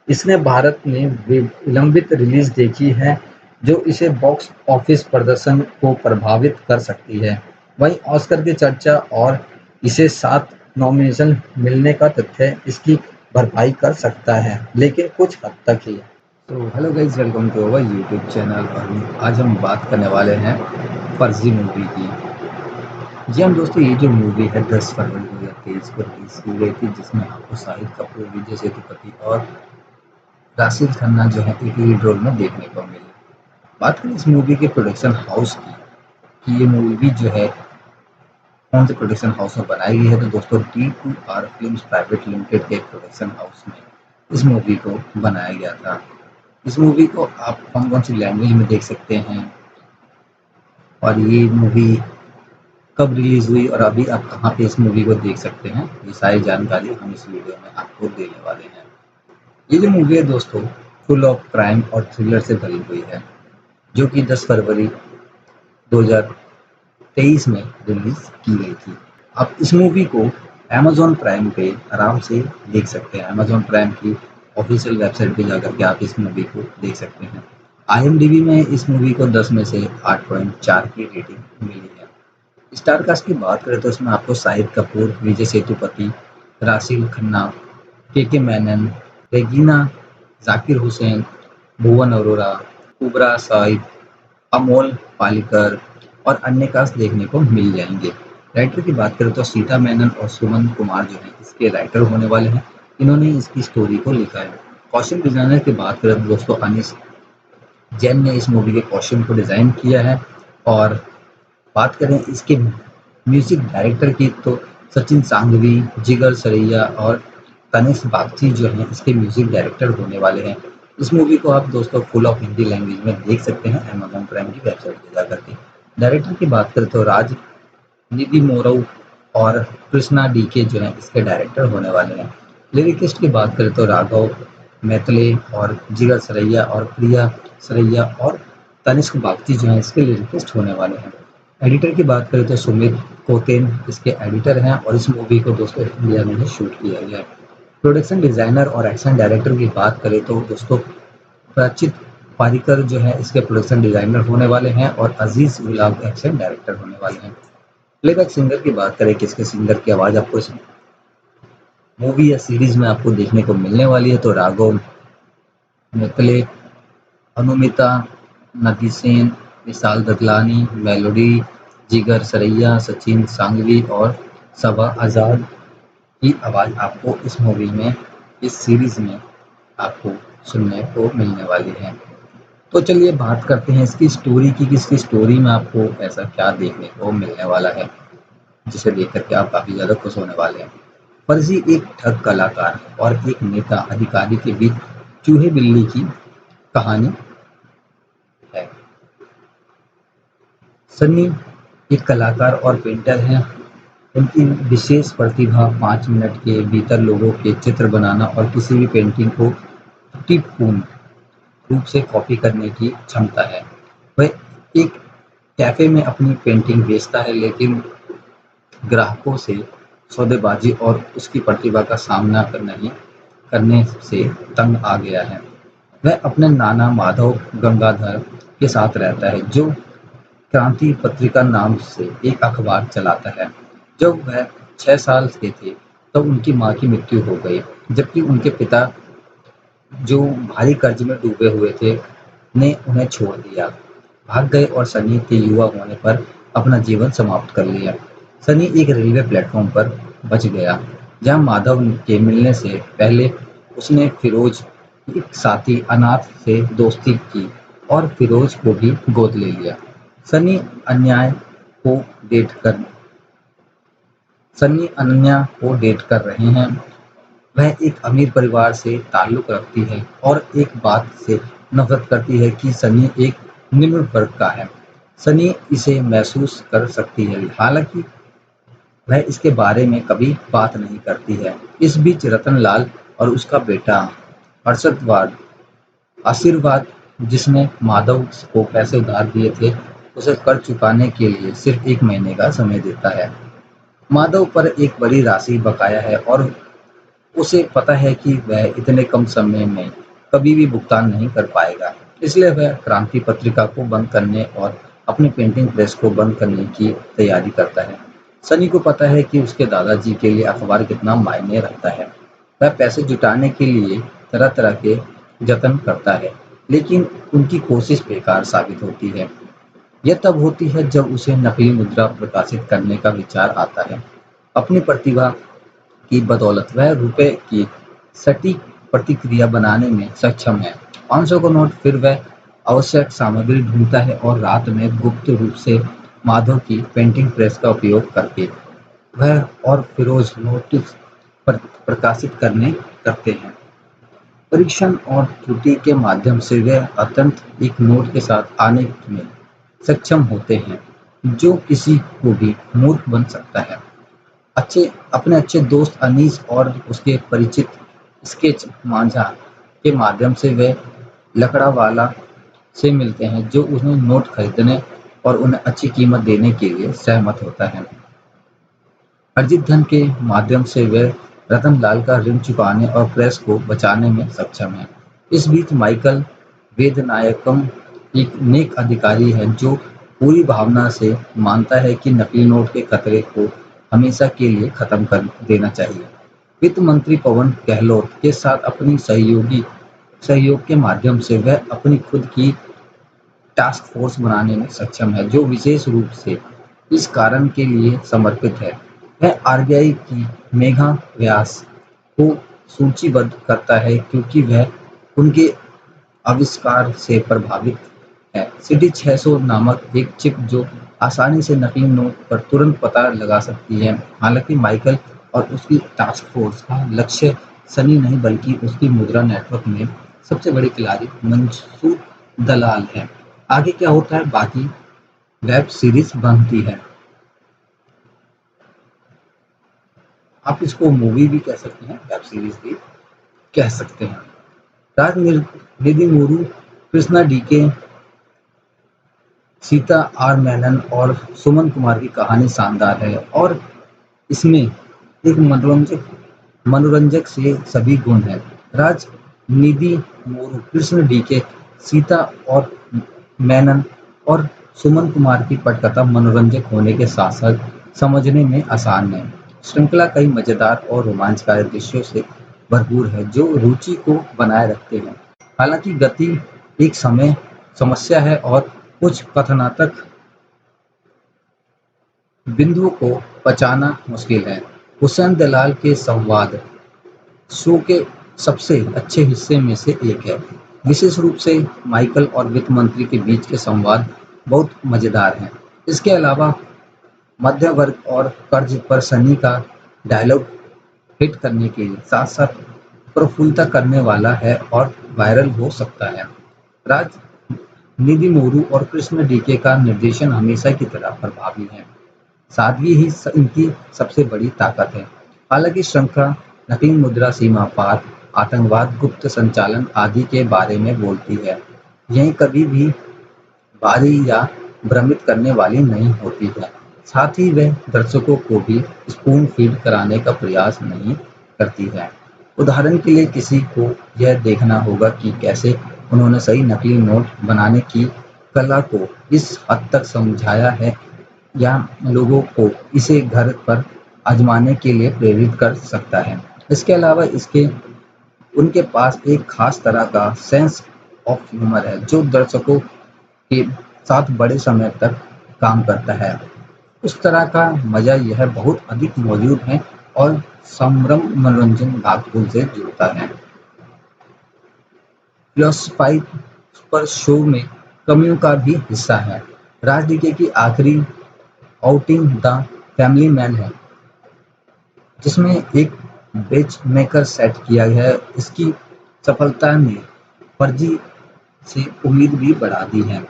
इसने भारत में विलंबित रिलीज देखी है, जो इसे बॉक्स ऑफिस प्रदर्शन को प्रभावित कर सकती है। वहीं ऑस्कर की चर्चा और इसे 7 नॉमिनेशन मिलने का तथ्य इसकी भरपाई कर सकता है, लेकिन कुछ हद तक ही। तो hello guys, welcome to our YouTube channel. और आज हम बात करने वाले हैं फर्जी मूवी की। जी हम दोस्तों, ये जो मूवी है 10 फरवरी 2023 को रिलीज की गई थी, जिसमें आपको शाहिद कपूर, विजय सेतुपति और राशिद खन्ना जो है एक लीड रोल में देखने को मिली। बात करें इस मूवी के प्रोडक्शन हाउस की, कि ये मूवी जो है कौन से प्रोडक्शन हाउस में बनाई गई है, तो दोस्तों D2R फिल्म्स प्राइवेट लिमिटेड के प्रोडक्शन हाउस में इस मूवी को बनाया गया था। इस मूवी को आप कौन कौन सी लैंग्वेज में देख सकते हैं और ये मूवी कब रिलीज हुई और अभी आप कहाँ पे इस मूवी को देख सकते हैं, ये सारी जानकारी हम इस वीडियो में आपको देने वाले हैं। ये जो मूवी है दोस्तों, फुल ऑफ क्राइम और थ्रिलर से भरी हुई है, जो कि 10 फरवरी 2023 में रिलीज की गई थी। आप इस मूवी को अमेज़न प्राइम पे आराम से देख सकते हैं। अमेज़न प्राइम की ऑफिशियल वेबसाइट पे जाकर के आप इस मूवी को देख सकते हैं। IMDb में इस मूवी को 10 में से 8.4 की रेटिंग मिली है। स्टार कास्ट की बात करें तो इसमें आपको शाहिद कपूर, विजय सेतुपति, राशिद खन्ना, के मैनन, रेगीना, जाकिर हुसैन, भुवन अरोरा, कुबरा साइद, अमोल पालेकर और अन्य कास्ट देखने को मिल जाएंगे। राइटर की बात करें तो सीता मेनन और सुमन कुमार जो है इसके राइटर होने वाले हैं। इन्होंने इसकी स्टोरी को लिखा है। कॉस्ट्यूम डिजाइनर की बात करें तो दोस्तों अनिस जैन ने इस मूवी के कॉस्ट्यूम को डिजाइन किया है। और बात करें इसके म्यूजिक डायरेक्टर की तो सचिन सांघवी, जिगर सरैया और तनिष्क बागची जो हैं इसके म्यूजिक डायरेक्टर होने वाले हैं। इस मूवी को आप दोस्तों फुल ऑफ हिंदी लैंग्वेज में देख सकते हैं अमेज़न प्राइम की वेबसाइट पर जाकर के। डायरेक्टर की बात करें तो राज निधि मोरऊ और कृष्णा डीके जो है इसके डायरेक्टर होने वाले हैं। लिरिकिस्ट की बात करें तो राघव मैथले और जिगर सरैया और प्रिया सरैया और तनिष्क बागची जो है इसके लिरिकिस्ट होने वाले हैं। एडिटर की बात करें तो सुमित कोतेन इसके एडिटर हैं और इस मूवी को दोस्तों इंडिया में ही शूट किया गया है। प्रोडक्शन डिजाइनर और एक्शन डायरेक्टर की बात करें तो दोस्तों प्रचित पारिकर जो है इसके प्रोडक्शन डिजाइनर होने वाले हैं और अजीज गुलाब एक्शन डायरेक्टर होने वाले हैं। प्लेबैक सिंगर की बात करें, किसके सिंगर की आवाज़ आपको इस मूवी या सीरीज में आपको देखने को मिलने वाली है, तो राघव मेकले, अनुमिता नदीसेन, विशाल ददलानी, मेलोडी, जिगर सरैया, सचिन सांगवी और सबा आज़ाद की आवाज़ आपको इस मूवी में, इस सीरीज में आपको सुनने को मिलने वाली है। तो चलिए बात करते हैं इसकी स्टोरी की, कि इसकी स्टोरी में आपको ऐसा क्या देखने को मिलने वाला है जिसे देख करके आप काफ़ी ज़्यादा खुश होने वाले हैं। फर्जी एक ठग कलाकार और एक नेता अधिकारी के बीच चूहे बिल्ली की कहानी है। सन्नी एक कलाकार और पेंटर हैं। उनकी विशेष प्रतिभा 5 मिनट के भीतर लोगों के चित्र बनाना और किसी भी पेंटिंग को त्रुटिपूर्ण रूप से कॉपी करने की क्षमता है। वह एक कैफे में अपनी पेंटिंग बेचता है, लेकिन ग्राहकों से सौदेबाजी और उसकी प्रतिभा का सामना करने से तंग आ गया है। वह अपने नाना माधव गंगाधर के साथ रहता है, जो क्रांति पत्रिका नाम से एक अखबार चलाता है। जब वह 6 साल के थे तब उनकी माँ की मृत्यु हो गई, जबकि उनके पिता, जो भारी कर्ज में डूबे हुए थे, ने उन्हें छोड़ दिया, भाग गए और सनी के युवा होने पर अपना जीवन समाप्त कर लिया। सनी एक रेलवे प्लेटफॉर्म पर बच गया, जहां माधव के मिलने से पहले उसने फिरोज, एक साथी अनाथ से दोस्ती की और फिरोज को भी गोद ले लिया। सनी अन्याय को डेट कर सनी अनन्या को डेट कर रहे हैं। वह एक अमीर परिवार से ताल्लुक रखती है और एक बात से नफरत करती है कि सनी एक निम्न वर्ग का है। सनी इसे महसूस कर सकती है, हालांकि वह इसके बारे में कभी बात नहीं करती है। इस बीच रतनलाल और उसका बेटा अरशदवाद आशीर्वाद, जिसने माधव को पैसे उधार दिए थे, उसे कर्ज चुकाने के लिए सिर्फ 1 महीने का समय देता है। माधव पर एक बड़ी राशि बकाया है और उसे पता है कि वह इतने कम समय में कभी भी भुगतान नहीं कर पाएगा, इसलिए वह क्रांति पत्रिका को बंद करने और अपनी पेंटिंग प्रेस को बंद करने की तैयारी करता है। सनी को पता है कि उसके दादाजी के लिए अखबार कितना मायने रखता है। वह पैसे जुटाने के लिए तरह तरह के जतन करता है, लेकिन उनकी कोशिश बेकार साबित होती है। यह तब होती है जब उसे नकली मुद्रा प्रकाशित करने का विचार आता है। अपनी प्रतिभा की बदौलत वह रुपए की सटीक प्रतिक्रिया बनाने में सक्षम है। 500 का नोट। फिर वह आवश्यक सामग्री ढूंढता है और रात में गुप्त रूप से माधव की पेंटिंग प्रेस का उपयोग करके वह और फिरोज नोटिस प्रकाशित करते हैं। परीक्षण और त्रुटि के माध्यम से वे अत्यंत एक नोट के साथ आने में सक्षम होते हैं, जो किसी को भी मूर्ख बन सकता है। अपने अच्छे दोस्त अनीस और उसके परिचित स्केच मांझा के माध्यम से वे लकड़ावाला से मिलते हैं, जो उन्हें नोट खरीदने और उन्हें अच्छी कीमत देने के लिए सहमत होता है। अर्जित धन के माध्यम से वे रतनलाल का ऋण चुकाने और प्रेस को बचाने में सक्षम हैं। इस बीच माइकल वेदनायकम एक नेक अधिकारी है, जो पूरी भावना से मानता है कि नकली नोट के खतरे को हमेशा के लिए खत्म कर देना चाहिए। वित्त मंत्री पवन गहलोत के साथ अपनी सहयोग के माध्यम से वह अपनी खुद की टास्क फोर्स बनाने में सक्षम है, जो विशेष रूप से इस कारण के लिए समर्पित है। वह आरबीआई की मेघा व्यास को सूचीबद्ध करता है, क्योंकि वह उनके आविष्कार से प्रभावित है। सिटी 600 नामक एक चिप जो आसानी से नकली नोट पर तुरंत पता लगा सकती है। हालांकि माइकल और उसकी टास्क फोर्स का लक्ष्य सनी नहीं, बल्कि उसकी मुद्रा नेटवर्क में सबसे बड़े खिलाड़ी मंसूर दलाल है। आगे क्या होता है, बाकी वेब सीरीज बनती है। आप इसको मूवी भी कह सकते हैं, वेब सीरीज भी कह सकते हैं। राज निधि मुरु, कृष्णा डीके, सीता आर मेनन और सुमन कुमार की कहानी शानदार है और इसमें एक मनोरंजक से सभी गुण हैं। राज निधि मोरू, कृष्ण डीके सीता और मेनन और सुमन कुमार की पटकथा मनोरंजक होने के साथ साथ समझने में आसान है। श्रृंखला कई मजेदार और रोमांचकारी दृश्यों से भरपूर है जो रुचि को बनाए रखते हैं। हालांकि गति एक समय समस्या है और कुछ कथनात्मक बिंदुओं को पचाना मुश्किल है। हुसैन दलाल के संवाद शो के सबसे अच्छे हिस्से में से एक है। विशेष रूप से माइकल और वित्त मंत्री के बीच के संवाद बहुत मजेदार हैं। इसके अलावा मध्य वर्ग और कर्ज पर सनी का डायलॉग हिट करने के साथ साथ प्रफुल्लता करने वाला है और वायरल हो सकता है। राज निधि मोरू और कृष्ण डीके का निर्देशन हमेशा की तरह प्रभावी है। सादगी ही इनकी सबसे बड़ी ताकत है। हालांकि श्रृंखला नकली मुद्रा सीमा पार, आतंकवाद, गुप्त संचालन आदि के बारे में बोलती है। यह कभी भी भारी या भ्रमित करने वाली नहीं होती है। साथ ही वह दर्शकों को भी स्पून फीड कराने का प्रयास नहीं करती है। उदाहरण के लिए किसी को यह देखना होगा कि कैसे उन्होंने सही नकली नोट बनाने की कला को इस हद तक समझाया है या लोगों को इसे घर पर आजमाने के लिए प्रेरित कर सकता है। इसके अलावा इसके उनके पास एक खास तरह का सेंस ऑफ ह्यूमर है जो दर्शकों के साथ बड़े समय तक काम करता है। उस तरह का मजा यह बहुत अधिक मौजूद है और समरम मनोरंजन भागफूल से जुड़ता है। फिलोसफाई पर शो में कमियों का भी हिस्सा है। राजडीके की आखिरी आउटिंग द फैमिली मैन है जिसमें एक बेच मेकर सेट किया गया है। इसकी सफलता ने फर्जी से उम्मीद भी बढ़ा दी है।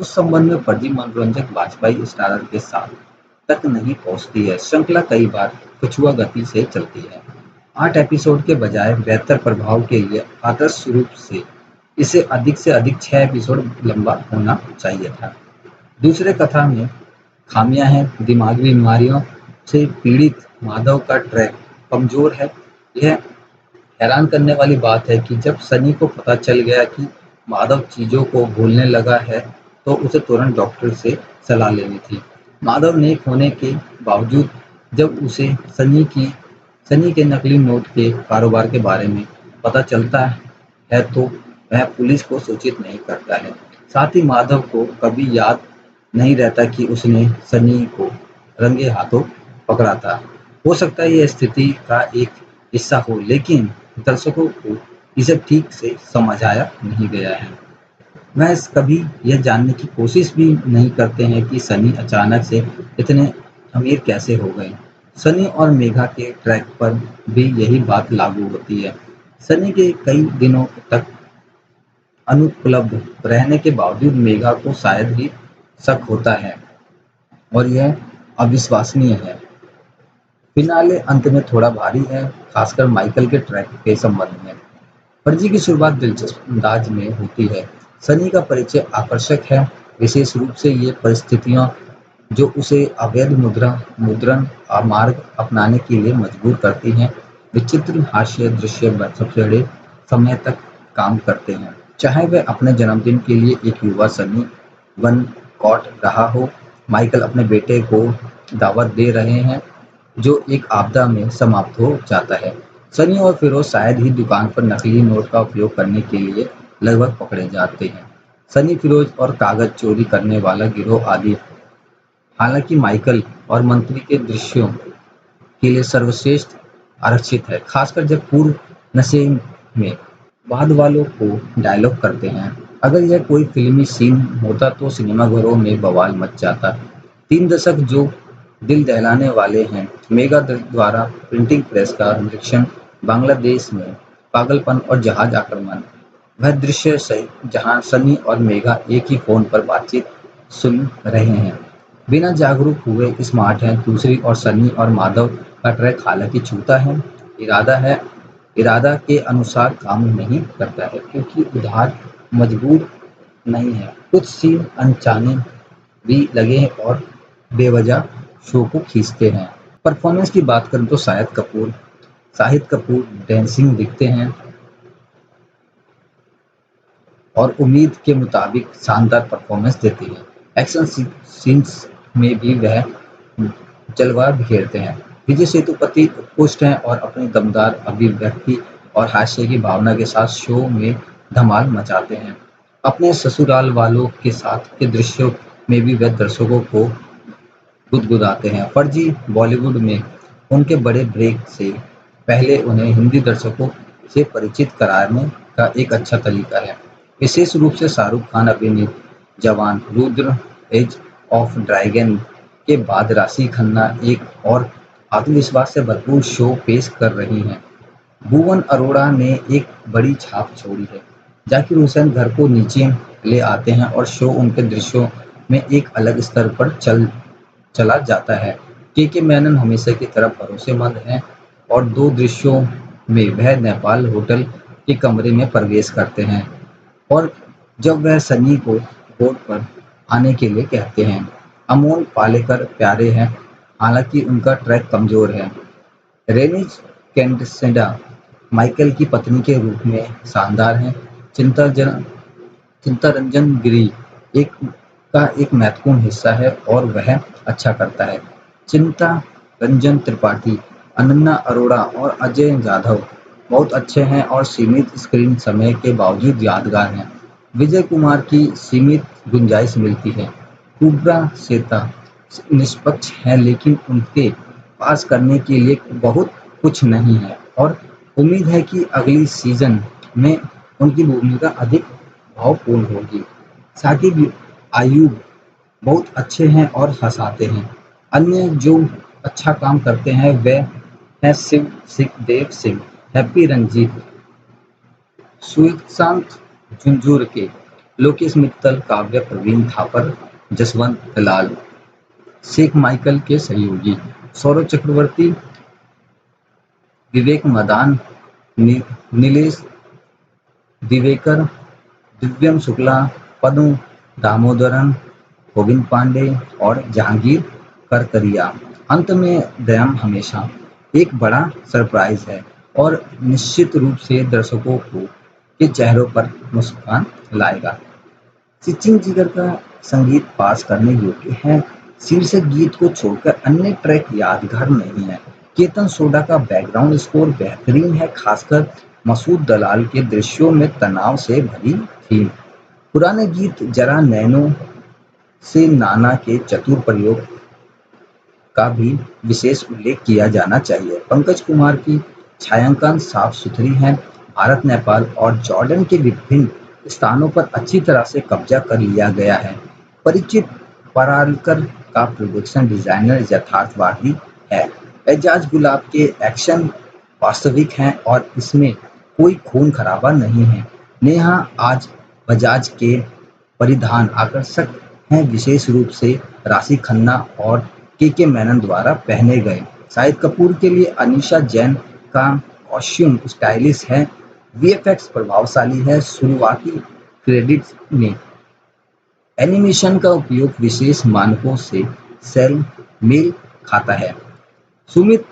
उस संबंध में फर्जी मनोरंजक वाजपेयी स्टारर के साथ तक नहीं पहुंचती है। श्रृंखला कई बार कछुआ गति से चलती है। 8 एपिसोड के बजाय बेहतर प्रभाव के लिए आदर्श रूप से अधिक 6 एपिसोड लंबा होना चाहिए था। दूसरे कथा में खामियां हैं। दिमागी बीमारियों से पीड़ित माधव का ट्रैक कमजोर है। यह हैरान करने वाली बात है कि जब सनी को पता चल गया कि माधव चीजों को भूलने लगा है तो उसे तुरंत डॉक्टर से सलाह लेनी थी। माधव नेक होने के बावजूद जब उसे सनी के नकली नोट के कारोबार के बारे में पता चलता है तो वह पुलिस को सूचित नहीं करता है। साथ ही माधव को कभी याद नहीं रहता कि उसने सनी को रंगे हाथों पकड़ा था। हो सकता है यह स्थिति का एक हिस्सा हो लेकिन दर्शकों को इसे ठीक से समझाया नहीं गया है। वह कभी यह जानने की कोशिश भी नहीं करते हैं कि सनी अचानक से इतने अमीर कैसे हो गए। सनी और मेघा के ट्रैक पर भी यही बात लागू होती है। सनी के कई दिनों तक अनुपलब्ध रहने के बावजूद मेघा को शायद ही शक होता है और यह अविश्वसनीय है। फिनाले अंत में थोड़ा भारी है, खासकर माइकल के ट्रैक के संबंध में। फर्जी की शुरुआत दिलचस्प अंदाज में होती है। सनी का परिचय आकर्षक है, विशेष रूप से ये परिस्थितियां जो उसे अवैध मुद्रण मार्ग अपनाने के लिए मजबूर करती हैं। विचित्र हास्य दृश्य सबसे बड़े समय तक काम करते हैं, चाहे वह अपने जन्मदिन के लिए एक युवा सनी वन कॉट रहा हो। माइकल अपने बेटे को दावत दे रहे हैं जो एक आपदा में समाप्त हो जाता है। सनी और फिरोज शायद ही दुकान पर नकली नोट का उपयोग करने के लिए लगभग पकड़े जाते हैं। सनी, फिरोज और कागज चोरी करने वाला गिरोह आदि। हालांकि माइकल और मंत्री के दृश्यों के लिए सर्वश्रेष्ठ आरक्षित है, खासकर जब पूर्व नशे में बाद वालों को डायलॉग करते हैं। अगर यह कोई फिल्मी सीन होता तो सिनेमाघरों में बवाल मच जाता। 3 दशक जो दिल दहलाने वाले हैं। मेगा द्वारा प्रिंटिंग प्रेस का निरीक्षण, बांग्लादेश में पागलपन और जहाज आक्रमण। वह दृश्य से जहां सनी और मेगा एक ही फोन पर बातचीत सुन रहे हैं, बिना जागरूक हुए स्मार्ट हैं। दूसरी और सनी और माधव का ट्रैक हालांकि छूता है, इरादा के अनुसार काम नहीं करता है क्योंकि उधार मजबूर नहीं है। कुछ सीन अनचाने भी लगे और बेवजह शो को खींचते हैं। परफॉर्मेंस की बात करें तो शाहिद कपूर डांसिंग दिखते हैं। और उम्मीद के मुताबिक शानदार परफॉर्मेंस देती है। एक्शन सीन्स में भी वह जलवा बिखेरते हैं। विजय सेतुपति उत्कृष्ट हैं और अपनी दमदार अभिव्यक्ति और हास्य की भावना के साथ शो में धमाल मचाते हैं। अपने ससुराल वालों के साथ के दृश्यों में भी वह दर्शकों को गुदगुदाते हैं। फर्जी बॉलीवुड में उनके बड़े ब्रेक से पहले उन्हें हिंदी दर्शकों से परिचित कराने का एक अच्छा तरीका है। विशेष रूप से शाहरुख खान अभिनीत जवान, रुद्र, एज ऑफ ड्रैगन के बाद राशि खन्ना एक और आत्मविश्वास से भरपूर शो पेश कर रही हैं। भुवन अरोड़ा ने एक बड़ी छाप छोड़ी है। जाकिर हुसैन घर को नीचे ले आते हैं और शो उनके दृश्यों में एक अलग स्तर पर चला जाता है। के मेनन हमेशा की तरह भरोसेमंद हैं और दो दृश्यों में वह नेपाल होटल के कमरे में प्रवेश करते हैं और जब वह सनी को बोर्ड पर आने के लिए कहते हैं। अमोल पालेकर प्यारे हैं, हालांकि उनका ट्रैक कमजोर है। रेनिज कैंटसेडा माइकल की पत्नी के रूप में शानदार हैं। चित्तरंजन गिरी एक का एक महत्वपूर्ण हिस्सा है और वह अच्छा करता है। चिंता रंजन त्रिपाठी, अनन्या अरोड़ा और अजय जाधव बहुत अच्छे हैं और सीमित स्क्रीन समय के बावजूद यादगार हैं। विजय कुमार की सीमित गुंजाइश मिलती है। कुब्रा सेता निष्पक्ष हैं लेकिन उनके पास करने के लिए बहुत कुछ नहीं है और उम्मीद है कि अगली सीजन में उनकी भूमिका अधिक भावपूर्ण होगी। साकिब आयूब बहुत अच्छे हैं और हंसाते हैं। अन्य जो अच्छा काम करते हैं वे हैं शिव देव सिंह, हैप्पी रंजीत, सुशांत झुंझुनके, लोकेश मित्तल, काव्या प्रवीण थापर, जसवंत लाल, शेख माइकल के सहयोगी, सौरभ चक्रवर्ती, विवेक मदान, नीलेश दिवेकर, दिव्यम शुक्ला, पद्म दामोदरन, गोविंद पांडे और जहांगीर करकरिया। अंत में दयम हमेशा एक बड़ा सरप्राइज है और निश्चित रूप से दर्शकों को के चेहरों पर मुस्कान लाएगा। सचिन जिगर का संगीत पास करने योग्य है। शीर्षक गीत को छोड़कर अन्य ट्रैक यादगार नहीं है। केतन सोडा का बैकग्राउंड स्कोर बेहतरीन है, खासकर मसूद दलाल के दृश्यों में तनाव से भरी थी। पुराने गीत जरा नैनो से नाना के चतुर प्रयोग का भी विशेष उल्लेख किया जाना चाहिए। पंकज कुमार की छायांकन साफ सुथरी है। भारत, नेपाल और जॉर्डन के विभिन्न स्थानों पर अच्छी तरह से कब्जा कर लिया गया है। परिचित परालकर का प्रोडक्शन डिजाइनर यथार्थवादी है। एजाज गुलाब के एक्शन वास्तविक हैं और इसमें कोई खून खराबा नहीं है। नेहा आज बजाज के परिधान आकर्षक हैं, विशेष रूप से राशि खन्ना और के मेनन द्वारा पहने गए। शाहिद कपूर के लिए अनीशा जैन का कॉस्ट्यूम स्टाइलिश है। वीएफएक्स प्रभावशाली है। शुरुआती क्रेडिट्स में एनिमेशन का उपयोग विशेष मानकों से मेल खाता है। सुमित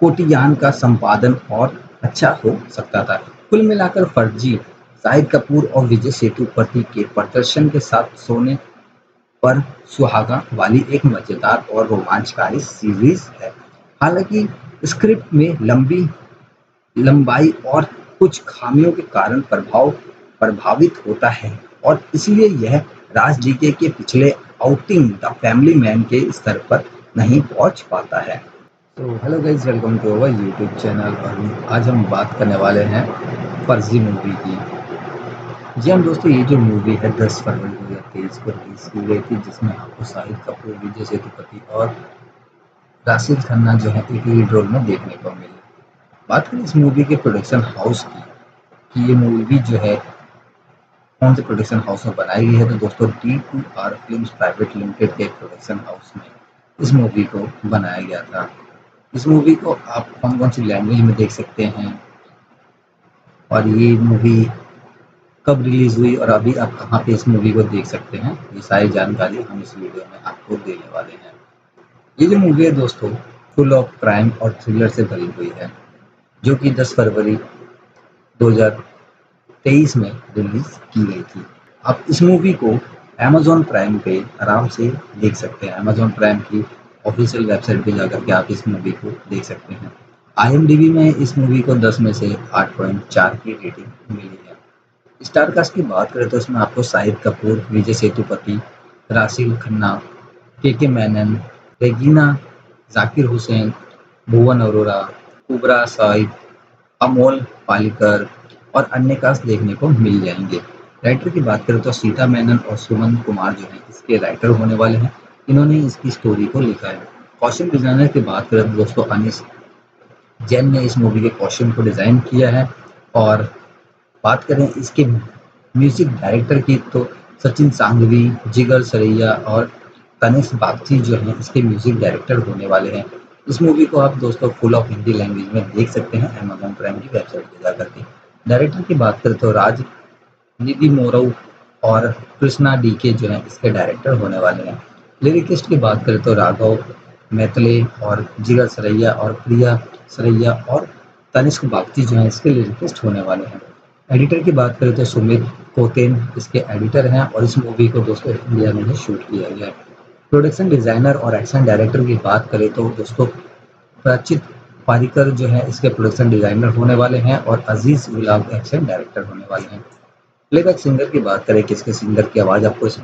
कोटियान का संपादन और अच्छा हो सकता था। कुल मिलाकर फर्जी शाहिद कपूर और विजय सेतुपति के प्रदर्शन के साथ सोने पर सुहागा वाली एक मजेदार और रोमांचकारी सीरीज है। हालांकि स्क्रिप्ट में लंबाई और कुछ खामियों के कारण प्रभावित होता है और इसलिए यह राज डीके के पिछले आउटिंग द फैमिली मैन के स्तर पर नहीं पहुंच पाता है। तो hello guys, welcome to our YouTube channel और आज हम बात करने वाले हैं फर्जी मूवी की। जी हाँ दोस्तों, ये जो मूवी है 10 फरवरी 2023 को रिलीज की गई थी, जिसमें आपको शाहिद कपूर, विजय सेतुपति और राशिद खन्ना जो है एक लीड रोल में देखने को मिली। बात करें इस मूवी के प्रोडक्शन हाउस की कि ये मूवी जो है कौन से प्रोडक्शन हाउस में बनाई गई है, तो दोस्तों D2R फिल्म्स प्राइवेट लिमिटेड के प्रोडक्शन हाउस में इस मूवी को बनाया गया था। इस मूवी को आप कौन कौन सी लैंग्वेज में देख सकते हैं और ये मूवी कब रिलीज हुई और अभी आप कहाँ पे इस मूवी को देख सकते हैं, ये सारी जानकारी हम इस वीडियो में आपको देने वाले हैं। ये जो मूवी है दोस्तों फुल ऑफ क्राइम और थ्रिलर से भरी हुई है, जो कि 10 फरवरी 2023 में रिलीज की गई थी। आप इस मूवी को अमेज़न प्राइम पे आराम से देख सकते हैं। अमेज़न प्राइम की ऑफिशियल वेबसाइट पे जाकर के आप इस मूवी को देख सकते हैं। आईएमडीबी में इस मूवी को 10 में से 8.4 की रेटिंग मिली है। स्टार कास्ट की बात करें तो इसमें आपको शाहिद कपूर, विजय सेतुपति, राशिद खन्ना, के मेनन, रेगीना, जाकिर हुसैन, भुवन अरोरा, कुबरा साइद, अमोल पालेकर और अन्य कास्ट देखने को मिल जाएंगे। राइटर की बात करें तो सीता मेनन और सुमन कुमार जो हैं इसके राइटर होने वाले हैं। इन्होंने इसकी स्टोरी को लिखा है। कॉस्ट्यूम डिजाइनर की बात करें तो दोस्तों अनीस जैन ने इस मूवी के कॉस्ट्यूम को डिजाइन किया है। और बात करें इसके म्यूजिक डायरेक्टर की तो सचिन सांघवी, जिगर सरैया और तनिष्क बागची जो हैं इसके म्यूजिक डायरेक्टर होने वाले हैं। इस मूवी को आप दोस्तों फुल ऑफ हिंदी लैंग्वेज में देख सकते हैं अमेज़न प्राइम की वेबसाइट पे जाकर के। डायरेक्टर की बात करें तो राज निधि मोरऊ और कृष्णा डीके जो हैं इसके डायरेक्टर होने वाले हैं। लिरिकिस्ट की बात करें तो राघव मैथले और जिगर सरैया और प्रिया सरैया और तनिष्क बागची जो हैं इसके लिरिकिस्ट होने वाले हैं। एडिटर की बात करें तो सुमित कोतेन इसके एडिटर हैं और इस मूवी को दोस्तों इंडिया में ही शूट किया गया है। प्रोडक्शन डिजाइनर और एक्शन डायरेक्टर की बात करें तो दोस्तों प्राचित पारिकर जो है इसके प्रोडक्शन डिजाइनर होने वाले हैं और अजीज गुलाब एक्शन डायरेक्टर होने वाले हैं। प्लेबैक सिंगर की बात करें किसके सिंगर की आवाज आपको इस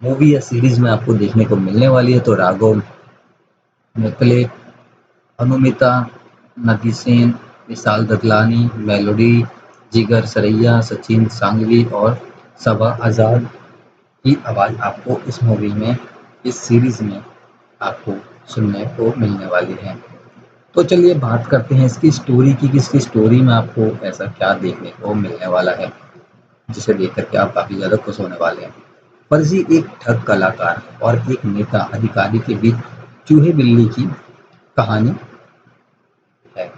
मूवी या सीरीज में आपको देखने को मिलने वाली है तो राघव मैथले, अनुमिता नदीसेन, विशाल ददलानी, मेलोडी, जिगर सरैया, सचिन सांघवी और सबा आजाद की आवाज आपको इस मूवी में, इस सीरीज में आपको सुनने को मिलने वाली है। तो चलिए बात करते हैं इसकी स्टोरी की कि इसकी स्टोरी में आपको ऐसा क्या देखने को मिलने वाला है जिसे देख करके आप काफी ज्यादा खुश होने वाले हैं। फर्जी एक ठग कलाकार और एक नेता अधिकारी के बीच चूहे बिल्ली की कहानी है।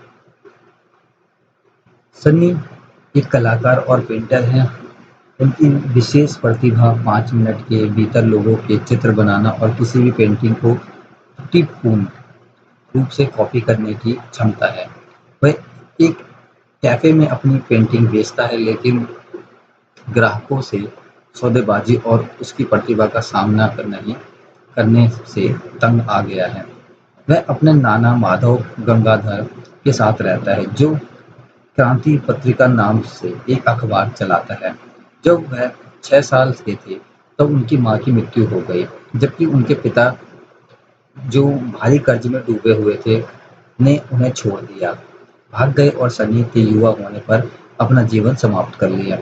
सन्नी एक कलाकार और पेंटर हैं। उनकी विशेष प्रतिभा 5 मिनट के भीतर लोगों के चित्र बनाना और किसी भी पेंटिंग को त्रुटिपूर्ण रूप से कॉपी करने की क्षमता है। वह एक कैफे में अपनी पेंटिंग बेचता है लेकिन ग्राहकों से सौदेबाजी और उसकी प्रतिभा का सामना करने से तंग आ गया है। वह अपने नाना माधव गंगाधर के साथ रहता है जो क्रांति पत्रिका नाम से एक अखबार चलाता है। जब वह 6 साल के थे तब उनकी मां की मृत्यु हो गई जबकि उनके पिता जो भारी कर्ज में डूबे हुए थे ने उन्हें छोड़ दिया, भाग गए और सनी के युवा होने पर अपना जीवन समाप्त कर लिया।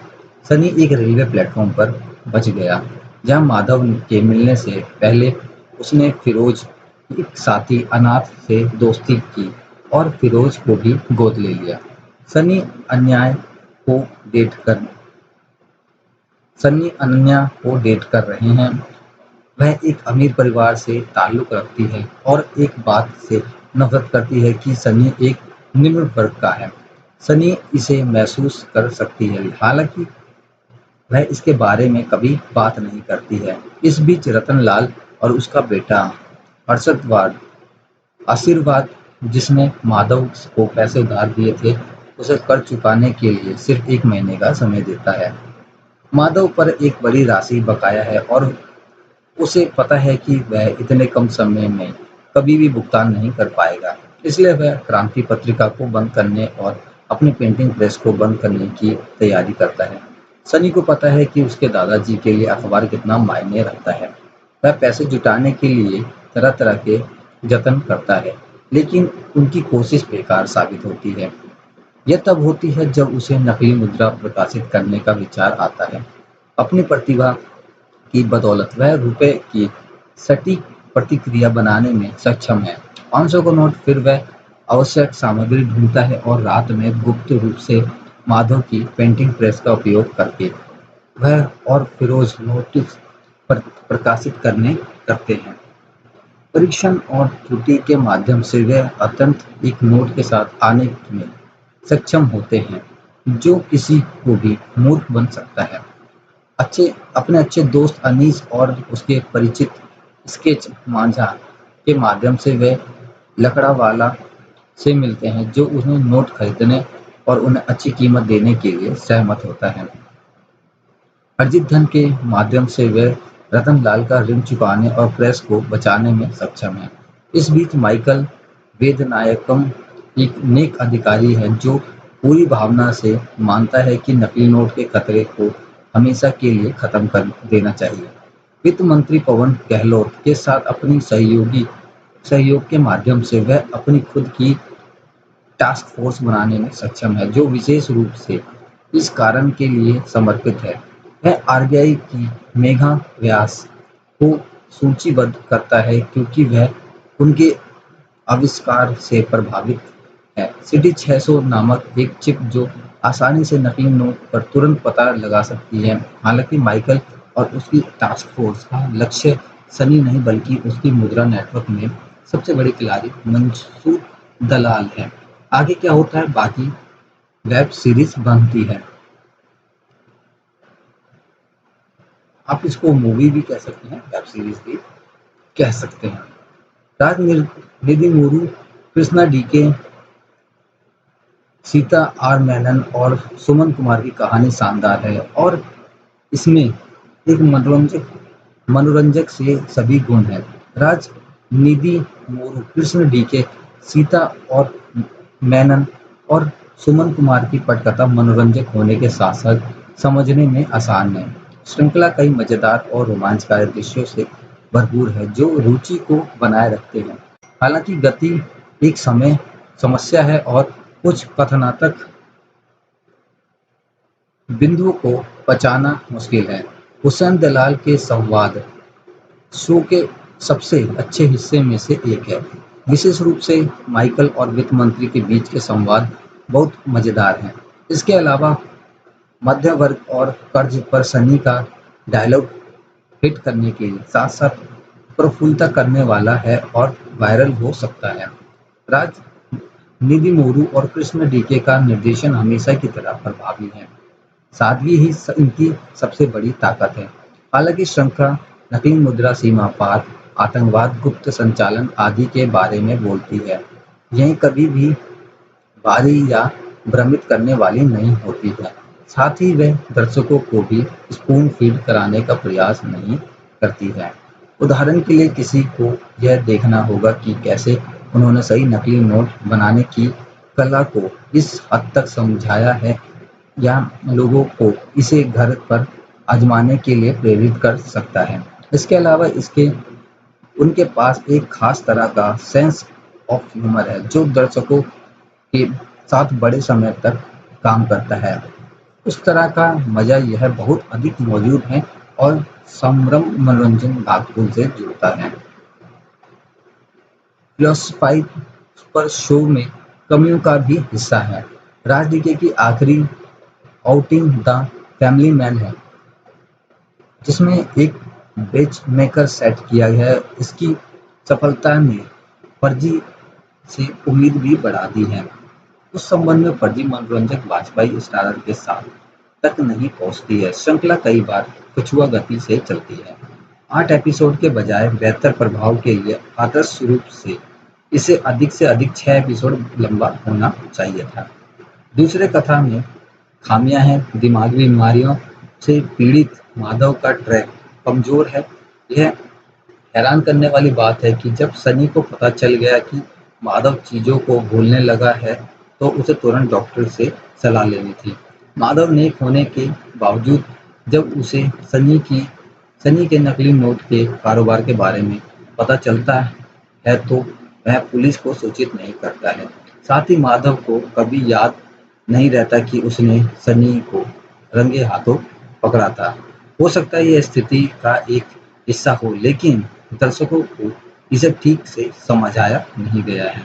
सनी एक रेलवे प्लेटफॉर्म पर बच गया जहां माधव के मिलने से पहले उसने फिरोज एक साथी अनाथ से दोस्ती की और फिरोज को भी गोद ले लिया। सनी अन्याय को डेट कर सन्नी अनन्या को डेट कर रहे हैं। वह एक अमीर परिवार से ताल्लुक रखती है और एक बात से नफरत करती है कि सनी एक निम्न वर्ग का है। सनी इसे महसूस कर सकती है, हालांकि वह इसके बारे में कभी बात नहीं करती है। इस बीच रतन लाल और उसका बेटा अरशदवाद आशीर्वाद, जिसने माधव को पैसे उधार दिए थे, उसे कर्ज चुकाने के लिए सिर्फ 1 महीने का समय देता है। माधव पर एक बड़ी राशि बकाया है और उसे पता है कि वह इतने कम समय में कभी भी भुगतान नहीं कर पाएगा, इसलिए वह क्रांति पत्रिका को बंद करने और अपनी प्रिंटिंग प्रेस को बंद करने की तैयारी करता है। सनी को पता है कि उसके दादाजी के लिए अखबार कितना मायने रखता है। वह पैसे जुटाने के लिए तरह तरह के जतन करता है लेकिन उनकी कोशिश बेकार साबित होती है। यह तब होती है जब उसे नकली मुद्रा प्रकाशित करने का विचार आता है। अपनी प्रतिभा की बदौलत वह रुपए की सटीक प्रतिक्रिया बनाने में सक्षम है। 500 का नोट फिर वह आवश्यक सामग्री ढूंढता है और रात में गुप्त रूप से माधव की पेंटिंग प्रेस का उपयोग करके वह और फिरोज नोटिस प्रकाशित करते हैं। परीक्षण और त्रुटि के माध्यम से वे अत्यंत एक नोट के साथ आने में सक्षम होते हैं जो किसी को भी मूर्ख बन सकता है। अपने अच्छे दोस्त अनीस और उसके परिचित स्केच मांझा के माध्यम से वे लकड़ावाला से मिलते हैं जो उन्हें नोट खरीदने और उन्हें अच्छी कीमत देने के लिए सहमत होता है। अर्जित धन के माध्यम से वे रतनलाल का ऋण चुकाने और प्रेस को बचाने में सक्षम हैं। इस बीच माइकल वेदनायकम एक नेक अधिकारी है जो पूरी भावना से मानता है कि नकली नोट के खतरे को हमेशा के लिए खत्म कर देना चाहिए। वित्त मंत्री पवन गहलोत के साथ अपनी सहयोग के माध्यम से वह अपनी खुद की टास्क फोर्स बनाने में सक्षम है जो विशेष रूप से इस कारण के लिए समर्पित है। वह आरबीआई की मेघा व्यास को सूचीबद्ध करता है क्योंकि वह उनके आविष्कार से प्रभावित है। सिटी 600 नामक एक चिप जो आसानी से नकली नोट पर तुरंत पता लगा सकती है। हालांकि माइकल और उसकी टास्क फोर्स का लक्ष्य सनी नहीं बल्कि उसकी मुद्रा नेटवर्क में सबसे बड़े खिलाड़ी मंसूर दलाल है। आगे क्या होता है बाकी वेब सीरीज बनती है। आप इसको मूवी भी कह सकते हैं, वेब सीरीज भी कह सकते हैं। राज निधि मोरू, कृष्णा डीके, सीता आर मेनन और सुमन कुमार की कहानी शानदार है और इसमें एक मनोरंजक से सभी गुण हैं। राज निधि मोरू, कृष्ण डीके, सीता और मेनन और सुमन कुमार की पटकथा मनोरंजक होने के साथ साथ समझने में आसान है। श्रृंखला कई मजेदार और रोमांचकारी दृश्यों से भरपूर है जो रुचि को बनाए रखते हैं। हालांकि गति एक समय समस्या है और कुछ कथनात्मक बिंदुओं को पचाना मुश्किल है। हुसैन दलाल के संवाद शो के सबसे अच्छे हिस्से में से एक है। विशेष रूप से माइकल और वित्त मंत्री के बीच के संवाद बहुत मजेदार हैं। इसके अलावा मध्य वर्ग और कर्ज पर सनी का डायलॉग हिट करने के साथ साथ प्रफुल्लता करने वाला है और वायरल हो सकता है। राज निधि मोरू और कृष्ण डीके का निर्देशन हमेशा की तरह प्रभावी है। सादगी ही इनकी सबसे बड़ी ताकत है। हालांकि श्रृंखला नकली मुद्रा सीमा पार, आतंकवाद, गुप्त संचालन आदि के बारे में बोलती है। यह कभी भी भारी या भ्रमित करने वाली नहीं होती है। साथ ही वह दर्शकों को भी स्पून फीड कराने का प्रयास नहीं करती है। उदाहरण के लिए किसी को यह देखना होगा कि कैसे उन्होंने सही नकली नोट बनाने की कला को इस हद तक समझाया है या लोगों को इसे घर पर आजमाने के लिए प्रेरित कर सकता है। इसके अलावा इसके उनके पास एक खास तरह का सेंस ऑफ ह्यूमर है जो दर्शकों के साथ बड़े समय तक काम करता है। उस तरह का मजा यह बहुत अधिक मौजूद है और समरम मनोरंजन भागफूल से जुड़ता है। फिलोसफाई पर शो में कमियों का भी हिस्सा है। राज डीके की आखिरी आउटिंग द फैमिली मैन है जिसमें एक बेच मेकर सेट किया गया है। इसकी सफलता ने फर्जी से उम्मीद भी बढ़ा दी है। उस संबंध में फर्जी मनोरंजक वाजपेयी स्टारर के साथ तक नहीं पहुंचती है। श्रृंखला कई बार कछुआ गति से चलती है। 8 एपिसोड के बजाय बेहतर प्रभाव के लिए आदर्श रूप से इसे अधिक से अधिक 6 एपिसोड लंबा होना चाहिए था। दूसरे कथा में खामियां हैं। दिमागी बीमारियों से पीड़ित माधव का ट्रैक कमजोर है। यह हैरान करने वाली बात है कि जब सनी को पता चल गया कि माधव चीजों को भूलने लगा है तो उसे तुरंत डॉक्टर से सलाह लेनी थी। माधव नेक होने के बावजूद जब उसे सनी के नकली नोट के कारोबार के बारे में पता चलता है तो वह पुलिस को सूचित नहीं करता है। साथ ही माधव को कभी याद नहीं रहता कि उसने सनी को रंगे हाथों पकड़ा था। हो सकता है यह स्थिति का एक हिस्सा हो लेकिन दर्शकों को इसे ठीक से समझाया नहीं गया है।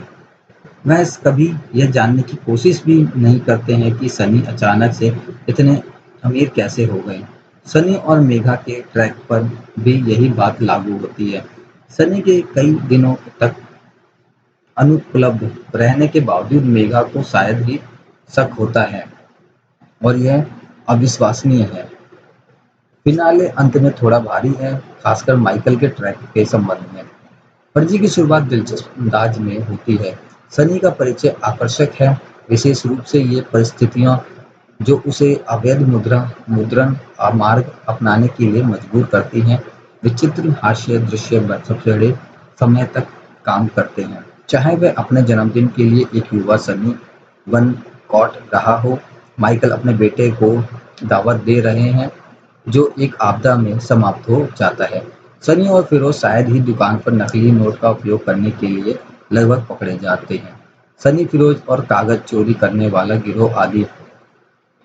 वह कभी यह जानने की कोशिश भी नहीं करते हैं कि सनी अचानक से इतने अमीर कैसे हो गए। सनी और मेघा के ट्रैक पर भी यही बात लागू होती है। सनी के कई दिनों तक अनुपलब्ध रहने के बावजूद मेघा को शायद ही शक होता है और यह अविश्वसनीय है। फिनाले अंत में थोड़ा भारी है, खासकर माइकल के ट्रैक के संबंध में। फर्जी की शुरुआत दिलचस्प अंदाज में होती है। सनी का परिचय आकर्षक है। विशेष रूप से ये परिस्थितियां जो उसे अवैध मुद्रण मार्ग अपनाने के लिए मजबूर करती हैं। विचित्र हास्य दृश्य सबसे बड़े समय तक काम करते हैं, चाहे वह अपने जन्मदिन के लिए एक युवा सनी वन कॉट रहा हो, माइकल अपने बेटे को दावत दे रहे हैं जो एक आपदा में समाप्त हो जाता है। सनी और फिरोज शायद ही दुकान पर नकली नोट का उपयोग करने के लिए लगभग पकड़े जाते हैं। सनी, फिरोज और कागज चोरी करने वाला गिरोह आदि।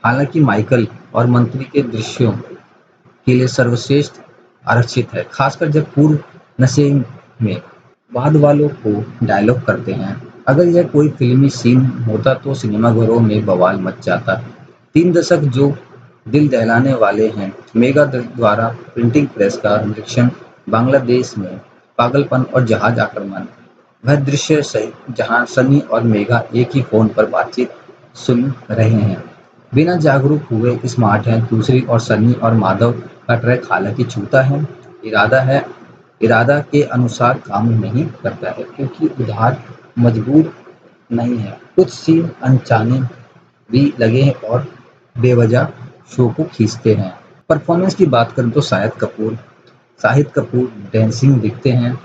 हालांकि माइकल और मंत्री के दृश्यों के लिए सर्वश्रेष्ठ आरक्षित है, खासकर जब पूर्व नशे में बाद वालों को डायलॉग करते हैं। अगर यह कोई फिल्मी सीन होता तो सिनेमाघरों में बवाल मच जाता। 3 दशक जो दिल दहलाने वाले हैं। मेगा द्वारा प्रिंटिंग प्रेस का निरीक्षण, बांग्लादेश में पागलपन और जहाज आक्रमण। वह दृश्य सही जहां सनी और मेगा एक ही फोन पर बातचीत सुन रहे हैं, बिना जागरूक हुए स्मार्ट हैं। दूसरी ओर सनी और माधव का ट्रैक हालांकि छूता है, इरादा के अनुसार काम नहीं करता है क्योंकि उधार मजबूर नहीं है। कुछ सीन अनचाने भी लगे हैं और बेवजह शो को खींचते हैं। परफॉर्मेंस की बात करें तो शाहिद कपूर डांसिंग दिखते हैं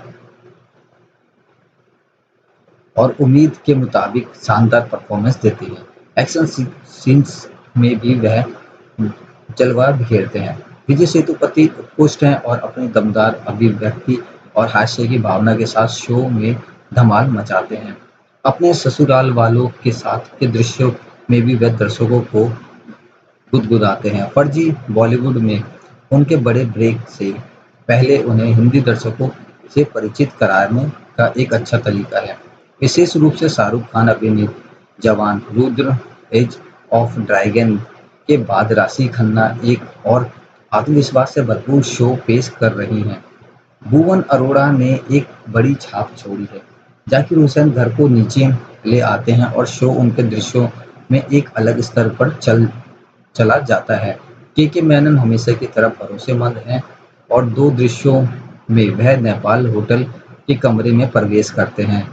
और उम्मीद के मुताबिक शानदार परफॉर्मेंस देती है। एक्शन सीन्स में भी वह जलवा बिखेरते हैं। विजय सेतुपति उत्कृष्ट हैं और अपनी दमदार अभिव्यक्ति और हास्य की भावना के साथ शो में धमाल मचाते हैं। अपने ससुराल वालों के साथ के दृश्यों में भी वह दर्शकों को गुदगुदाते हैं। फर्जी बॉलीवुड में उनके बड़े ब्रेक से पहले उन्हें हिंदी दर्शकों से परिचित कराने का एक अच्छा तरीका है। विशेष रूप से शाहरुख खान अभिनीत जवान, रुद्र, एज ऑफ ड्रैगन के बाद राशि खन्ना एक और आत्मविश्वास से भरपूर शो पेश कर रही हैं। भुवन अरोड़ा ने एक बड़ी छाप छोड़ी है। जाकिर हुसैन घर को नीचे ले आते हैं और शो उनके दृश्यों में एक अलग स्तर पर चला जाता है। के मेनन हमेशा की तरह भरोसेमंद हैं और 2 दृश्यों में वह नेपाल होटल के कमरे में प्रवेश करते हैं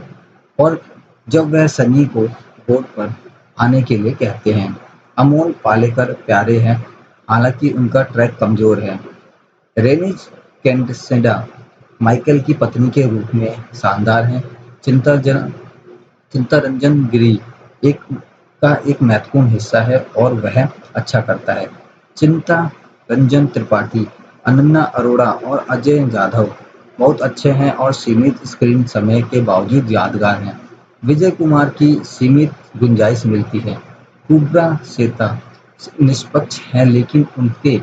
और जब वह सनी को बोर्ड पर आने के लिए कहते हैं। अमोल पालेकर प्यारे हैं, हालांकि उनका ट्रैक कमजोर है। रेनिज कैंडसेडा माइकल की पत्नी के रूप में शानदार हैं। चित्तरंजन गिरी एक का एक महत्वपूर्ण हिस्सा है और वह अच्छा करता है। चिंता रंजन त्रिपाठी, अनन्या अरोड़ा और अजय जाधव बहुत अच्छे हैं और सीमित स्क्रीन समय के बावजूद यादगार हैं। विजय कुमार की सीमित गुंजाइश मिलती है। कुब्रा सेता निष्पक्ष हैं लेकिन उनके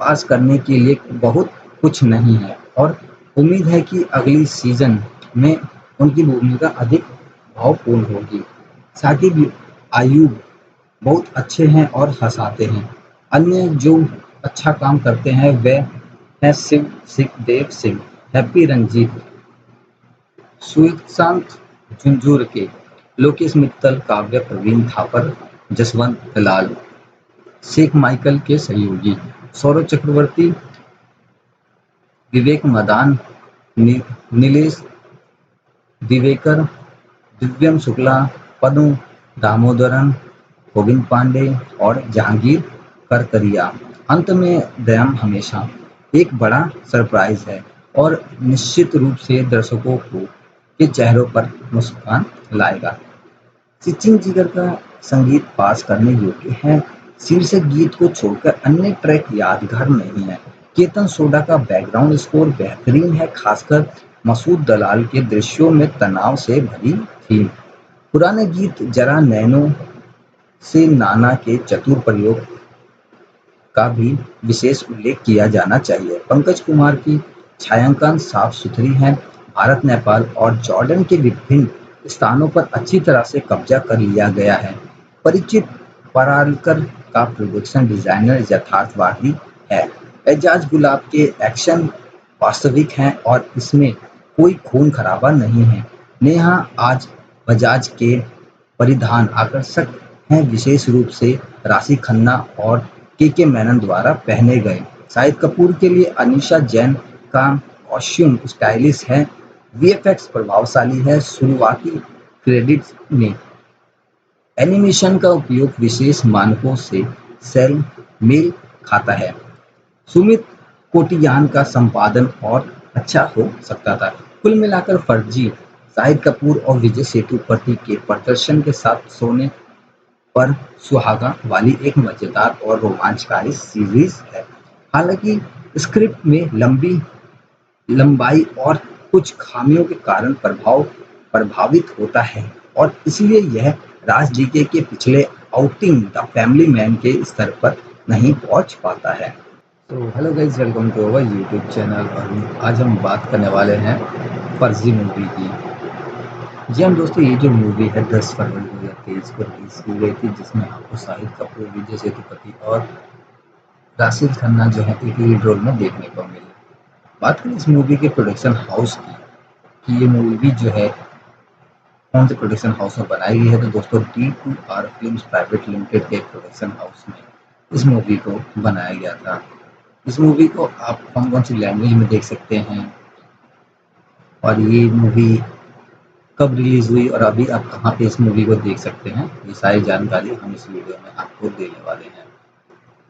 पास करने के लिए बहुत कुछ नहीं है और उम्मीद है कि अगली सीजन में उनकी भूमिका अधिक भावपूर्ण होगी। साकिब आयूब बहुत अच्छे हैं और हंसाते हैं। अन्य जो अच्छा काम करते हैं वे हैं देव सिंह, हैप्पी रंजीत, सुशांत झुंझुर के, लोकेश मित्तल, काव्य प्रवीण थापर, जसवंत दलाल, शेख माइकल के सहयोगी, सौरभ चक्रवर्ती, विवेक मदान, नीलेश दिवेकर, दिव्यम शुक्ला, पद्म दामोदरन, गोविंद पांडे और जहांगीर करकरिया। अंत में दयम हमेशा एक बड़ा सरप्राइज है और निश्चित रूप से दर्शकों के चेहरों पर मुस्कान लाएगा। सचिन जिगर का संगीत पास करने योग्य है। शीर्षक गीत को छोड़कर अन्य ट्रैक यादगार नहीं है। केतन सोडा का बैकग्राउंड स्कोर बेहतरीन है, खासकर मसूद दलाल के दृश्यों में तनाव से भरी थी। पुराने गीत जरा नैनो से नाना के चतुर प्रयोग का भी विशेष उल्लेख किया जाना चाहिए। पंकज कुमार की छायांकन साफ सुथरी है। भारत, नेपाल और जॉर्डन के विभिन्न स्थानों पर अच्छी तरह से कब्जा कर लिया गया है। परिचित परालकर का प्रोडक्शन डिजाइनर यथार्थवादी है। एजाज गुलाब के एक्शन वास्तविक हैं और इसमें कोई खून खराबा नहीं है। नेहा आज बजाज के परिधान आकर्षक हैं, विशेष रूप से राशि खन्ना और के मेनन द्वारा पहने गए। शाहिद कपूर के लिए अनीशा जैन का कॉस्ट्यूम स्टाइलिश है, वीएफएक्स प्रभावशाली है। शुरुआती क्रेडिट्स में एनिमेशन का उपयोग विशेष मानकों से सेल मेल खाता है। सुमित कोटियान का संपादन और अच्छा हो सकता था। कुल मिलाकर फर्जी शाहिद कपूर और विजय सेतुपति के प्रदर्शन के साथ सोने पर सुहागा वाली एक मजेदार और रोमांचकारी सीरीज है। हालांकि स्क्रिप्ट में लंबाई और कुछ खामियों के कारण प्रभावित होता है और इसलिए यह राज डीके के पिछले आउटिंग द फैमिली मैन के स्तर पर नहीं पहुंच पाता है। तो hello guys, welcome to our YouTube channel. और आज हम बात करने वाले हैं फर्जी मूवी की। जी हम दोस्तों, ये जो मूवी है 10 फरवरी 2023 को रिलीज की गई थी, जिसमें आपको शाहिद कपूर, विजय सेतुपति और राशिद खन्ना जो है एक लीड रोल में देखने को मिली। बात करें इस मूवी के प्रोडक्शन हाउस की कि ये मूवी जो है कौन से प्रोडक्शन हाउस में बनाई गई है, तो दोस्तों D2R फिल्म्स प्राइवेट लिमिटेड के प्रोडक्शन हाउस में इस मूवी को बनाया गया था। इस मूवी को आप कौन-कौन सी लैंग्वेज में देख सकते हैं और ये मूवी कब रिलीज़ हुई और अभी आप कहाँ पे इस मूवी को देख सकते हैं, ये सारी जानकारी हम इस वीडियो में आपको देने वाले हैं।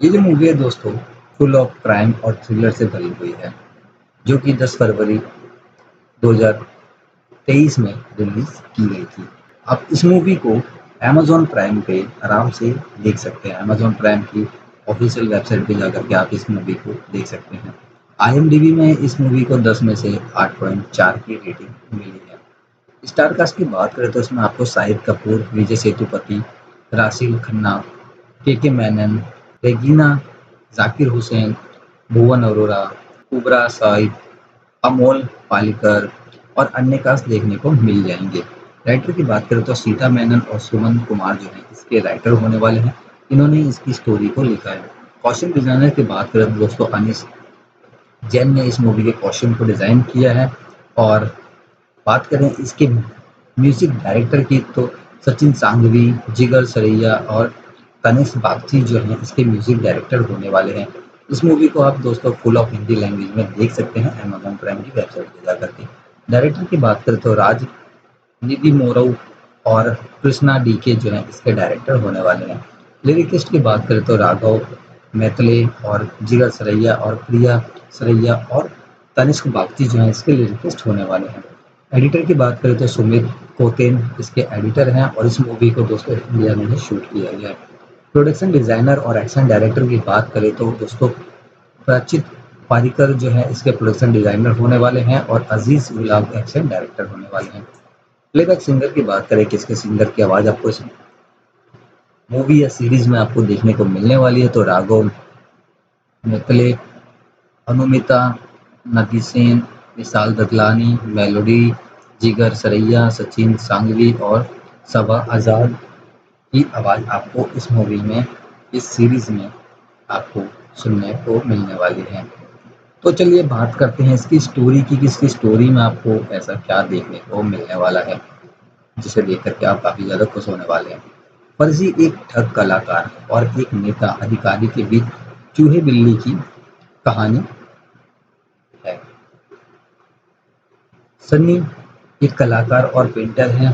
ये जो मूवी है दोस्तों, फुल ऑफ क्राइम और थ्रिलर से भरी हुई है, जो कि 10 फरवरी 2023 में रिलीज़ की गई थी। आप इस मूवी को अमेज़न प्राइम पे आराम से देख सकते हैं। अमेज़न प्राइम की ऑफिशियल वेबसाइट पे जाकर के आप इस मूवी को देख सकते हैं। IMDb में इस मूवी को 10 में से 8.4 की रेटिंग मिली है। स्टार कास्ट की बात करें तो इसमें आपको शाहिद कपूर, विजय सेतुपति, राशिद खन्ना, के मेनन, रेगीना, जाकिर हुसैन, भुवन अरोरा, कुबरा साइद, अमोल पालेकर और अन्य कास्ट देखने को मिल जाएंगे। राइटर की बात करें तो सीता मेनन और सुमन कुमार जो है इसके राइटर होने वाले हैं। इन्होंने इसकी स्टोरी को लिखा है। कॉस्ट्यूम डिजाइनर की बात करें तो दोस्तों अनिस जैन ने इस मूवी के कॉस्ट्यूम को डिजाइन किया है। और बात करें इसके म्यूजिक डायरेक्टर की तो सचिन सांघवी, जिगर सरैया और तनिष्क बागची जो हैं इसके म्यूजिक डायरेक्टर होने वाले हैं। इस मूवी को आप दोस्तों फुल ऑफ हिंदी लैंग्वेज में देख सकते हैं अमेज़न प्राइम की वेबसाइट पे जाकर के। डायरेक्टर की बात करें तो राज निधि मोरऊ और कृष्णा डीके जो हैं इसके डायरेक्टर होने वाले हैं। लिरिकिस्ट की बात करें तो राघव मैतले और जिगर सरैया और प्रिया सरैया और तनिष्क बागची जो हैं इसके लिरिकिस्ट होने वाले हैं। एडिटर की बात करें तो सुमित कोतेन इसके एडिटर हैं और इस मूवी को दोस्तों इंडिया में ही शूट किया गया है। प्रोडक्शन डिजाइनर और एक्शन डायरेक्टर की बात करें तो दोस्तों प्राचित पारिकर जो है इसके प्रोडक्शन डिजाइनर होने वाले हैं और अजीज गुलाब एक्शन डायरेक्टर होने वाले हैं। प्लेबैक सिंगर की बात करें, किसके सिंगर की आवाज़ आपको इस मूवी या सीरीज में आपको देखने को मिलने वाली है, तो राघव मैतले, अनुमिता नदीसेन, विशाल ददलानी, मेलोडी, जिगर सरैया, सचिन सांघवी और सबा आज़ाद की आवाज़ आपको इस मूवी में, इस सीरीज में आपको सुनने को मिलने वाली है। तो चलिए बात करते हैं इसकी स्टोरी की कि इसकी स्टोरी में आपको ऐसा क्या देखने को मिलने वाला है जिसे देख करके आप काफ़ी ज़्यादा खुश होने वाले हैं। फर्जी एक ठग कलाकार और एक नेता अधिकारी के बीच चूहे बिल्ली की कहानी है। सनी एक कलाकार और पेंटर हैं।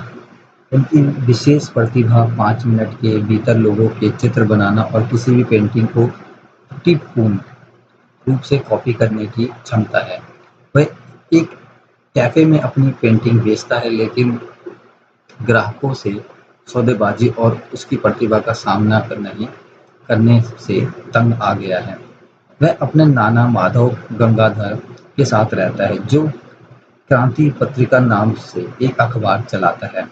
उनकी विशेष प्रतिभा 5 मिनट के भीतर लोगों के चित्र बनाना और किसी भी पेंटिंग को त्रुटिपूर्ण रूप से कॉपी करने की क्षमता है। वह एक कैफे में अपनी पेंटिंग बेचता है, लेकिन ग्राहकों से सौदेबाजी और उसकी प्रतिभा का सामना करने से तंग आ गया है। वह अपने नाना माधव गंगाधर के साथ रहता है, जो क्रांति पत्रिका नाम से एक अखबार चलाता है।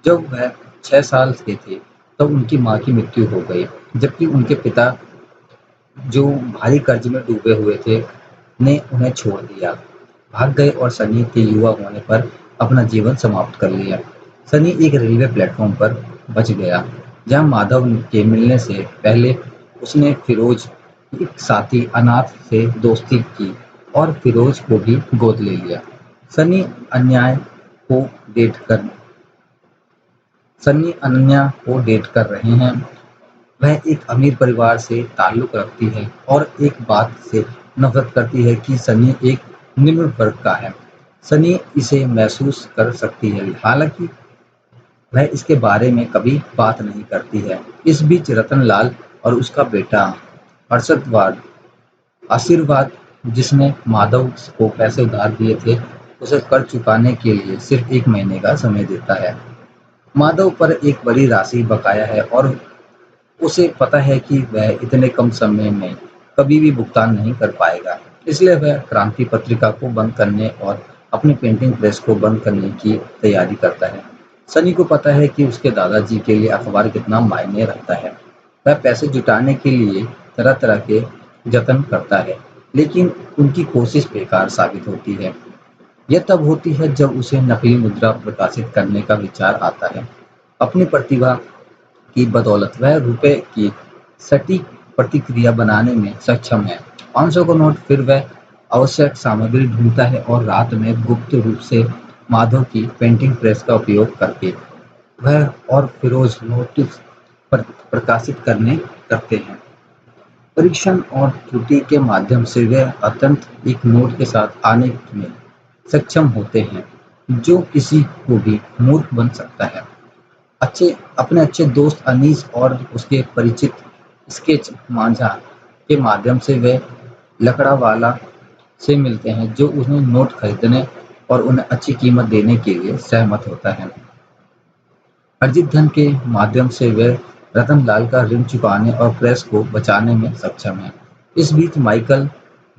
जब वह 6 साल के थे तब उनकी माँ की मृत्यु हो गई, जबकि उनके पिता जो भारी कर्ज में डूबे हुए थे ने उन्हें छोड़ दिया, भाग गए और सनी के युवा होने पर अपना जीवन समाप्त कर लिया। सनी एक रेलवे प्लेटफॉर्म पर बच गया, जहां माधव के मिलने से पहले उसने फिरोज, एक साथी अनाथ से दोस्ती की और फिरोज को भी गोद ले लिया। सनी अन्याय को डेट कर सनी अनन्या को डेट कर रहे हैं। वह एक अमीर परिवार से ताल्लुक रखती है और एक बात से नफरत करती है कि सनी एक निम्न वर्ग का है। सनी इसे महसूस कर सकती है, हालांकि वह इसके बारे में कभी बात नहीं करती है। इस बीच रतनलाल और उसका बेटा अरशदवाद आशीर्वाद, जिसने माधव को पैसे उधार दिए थे, उसे कर्ज चुकाने के लिए सिर्फ 1 महीने का समय देता है। माधव पर एक बड़ी राशि बकाया है और उसे पता है कि वह इतने कम समय में कभी भी भुगतान नहीं कर पाएगा। इसलिए वह क्रांति पत्रिका को बंद करने और अपनी प्रिंटिंग प्रेस को बंद करने की तैयारी करता है। सनी को पता है कि उसके दादाजी के लिए अखबार कितना मायने रखता है। वह पैसे जुटाने के लिए तरह-तरह के जतन करता है, लेकिन उनकी कोशिश बेकार साबित होती है। यह तब होती है जब उसे नकली मुद्रा प्रकाशित करने का विचार आता है। अपनी प्रतिभा की बदौलत वह रुपए की सटीक प्रतिक्रिया बनाने में सक्षम है। 500 का नोट फिर वह आवश्यक सामग्री ढूंढता है और रात में गुप्त रूप से माधव की प्रिंटिंग प्रेस का उपयोग करके वह और फिरोज नोटिस प्रकाशित करने करते हैं। परीक्षण और त्रुटि के माध्यम से वे अत्यंत एक नोट के साथ आने में सक्षम होते हैं जो किसी को भी मूर्ख बन सकता है। अपने अच्छे दोस्त अनीस और उसके परिचित स्केच मांझा के माध्यम से वे लकड़ावाला से मिलते हैं जो उन्हें नोट खरीदने और उन्हें अच्छी कीमत देने के लिए सहमत होता है। अर्जित धन के माध्यम से वे रतनलाल का ऋण चुकाने और प्रेस को बचाने में सक्षम हैं। इस बीच माइकल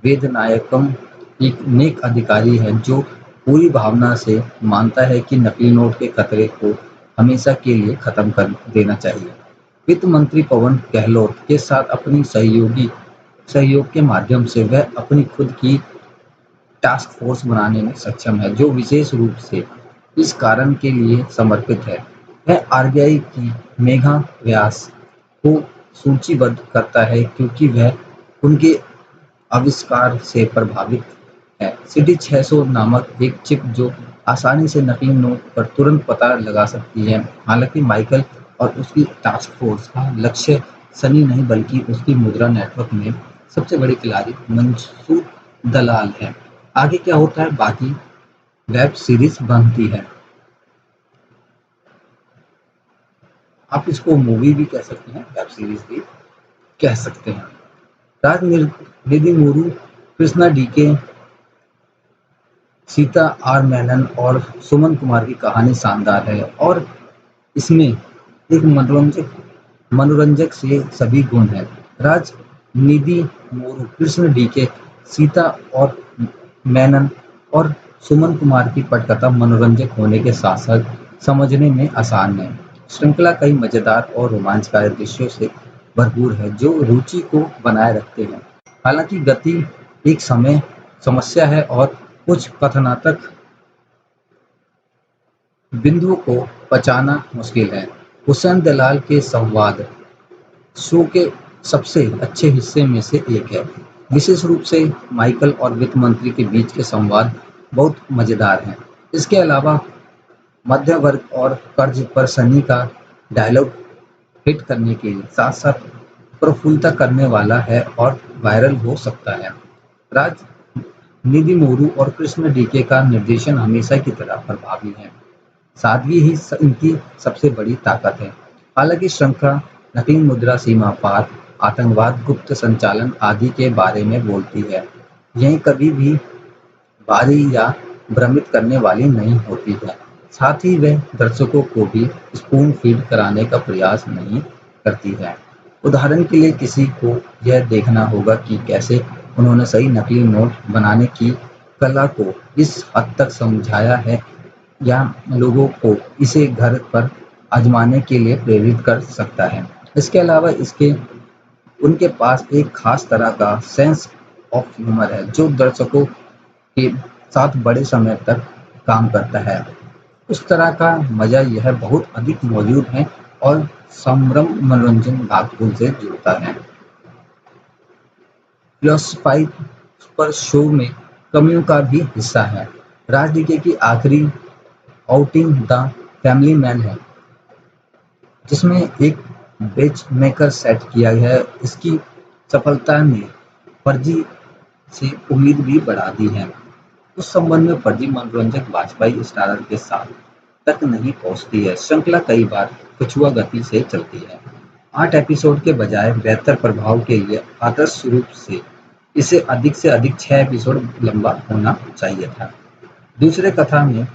वेदनायकम एक नेक अधिकारी है जो पूरी भावना से मानता है कि नकली नोट के खतरे को हमेशा के लिए खत्म कर देना चाहिए। वित्त मंत्री पवन गहलोत के साथ अपनी सहयोग के माध्यम से वह अपनी खुद की टास्क फोर्स बनाने में सक्षम है जो विशेष रूप से इस कारण के लिए समर्पित है। वह आरबीआई की मेघा व्यास को सूचीबद्ध करता है क्योंकि वह उनके आविष्कार से प्रभावित है। सिटी 600 नामक एक चिप जो आसानी से नकली नोट पर तुरंत पता लगा सकती है। हालांकि माइकल और उसकी टास्क फोर्स का लक्ष्य सनी नहीं बल्कि उसकी मुद्रा नेटवर्क में सबसे बड़े खिलाड़ी मंसूर दलाल है। आगे क्या होता है बाकी वेब सीरीज बनती है। आप इसको मूवी भी कह सकते हैं, वेब सीरीज भी कह सकते हैं। राज निधिमुरु, कृष्णा डीके, सीता आर मेनन और सुमन कुमार की कहानी शानदार है और इसमें एक मनोरंजक से सभी गुण हैं। राज निधिमुरु, कृष्ण डीके, सीता और मेनन और सुमन कुमार की पटकथा मनोरंजक होने के साथ साथ समझने में आसान है। श्रृंखला कई मजेदार और रोमांचकारी दृश्यों से भरपूर है जो रुचि को बनाए रखते हैं। हालांकि गति एक समस्या है और कुछ कथनात्मक बिंदुओं को पचाना मुश्किल है। हुसैन दलाल के संवाद शो के सबसे अच्छे हिस्से में से एक है। विशेष रूप से माइकल और वित्त मंत्री के बीच के संवाद बहुत मजेदार हैं। इसके अलावा मध्य वर्ग और कर्ज पर सनी का डायलॉग हिट करने के साथ साथ प्रफुल्लता करने वाला है और वायरल हो सकता है। राज निधिमुरु और कृष्ण डीके का निर्देशन हमेशा की तरह प्रभावी है। सादगी ही इनकी सबसे बड़ी ताकत है। हालांकि श्रृंखला नकली मुद्रा सीमा पार, आतंकवाद, गुप्त संचालन आदि के बारे में बोलती है। यह कभी भी भारी या भ्रमित करने वाली नहीं होती है। साथ ही वह दर्शकों को भी स्पून फीड कराने का प्रयास नहीं करती है। उदाहरण के लिए किसी को यह देखना होगा कि कैसे उन्होंने सही नकली नोट बनाने की कला को इस हद तक समझाया है या लोगों को इसे घर पर आजमाने के लिए प्रेरित कर सकता है। इसके अलावा उनके पास एक खास तरह का सेंस ऑफ ह्यूमर है जो दर्शकों के साथ बड़े समय तक काम करता है। उस तरह का मजा यह बहुत अधिक मौजूद है और समरम मनोरंजन भागफूल से जुड़ता है। फिलोसफाई पर शो में कमियों का भी हिस्सा है। राजनीति की आखिरी आउटिंग द फैमिली मैन है जिसमें एक बेंचमेकर सेट किया है। इसकी सफलता ने फर्जी से उम्मीद भी बढ़ा दी है। उस संबंध में फर्जी मनोरंजक वाजपेयी स्टारर के साथ तक नहीं पहुंचती है। श्रृंखला कई बार कछुआ गति से चलती है। 8 एपिसोड के बजाय बेहतर प्रभाव के लिए आदर्श रूप इसे अधिक से अधिक 6 एपिसोड लंबा होना चाहिए था। दूसरे कथा में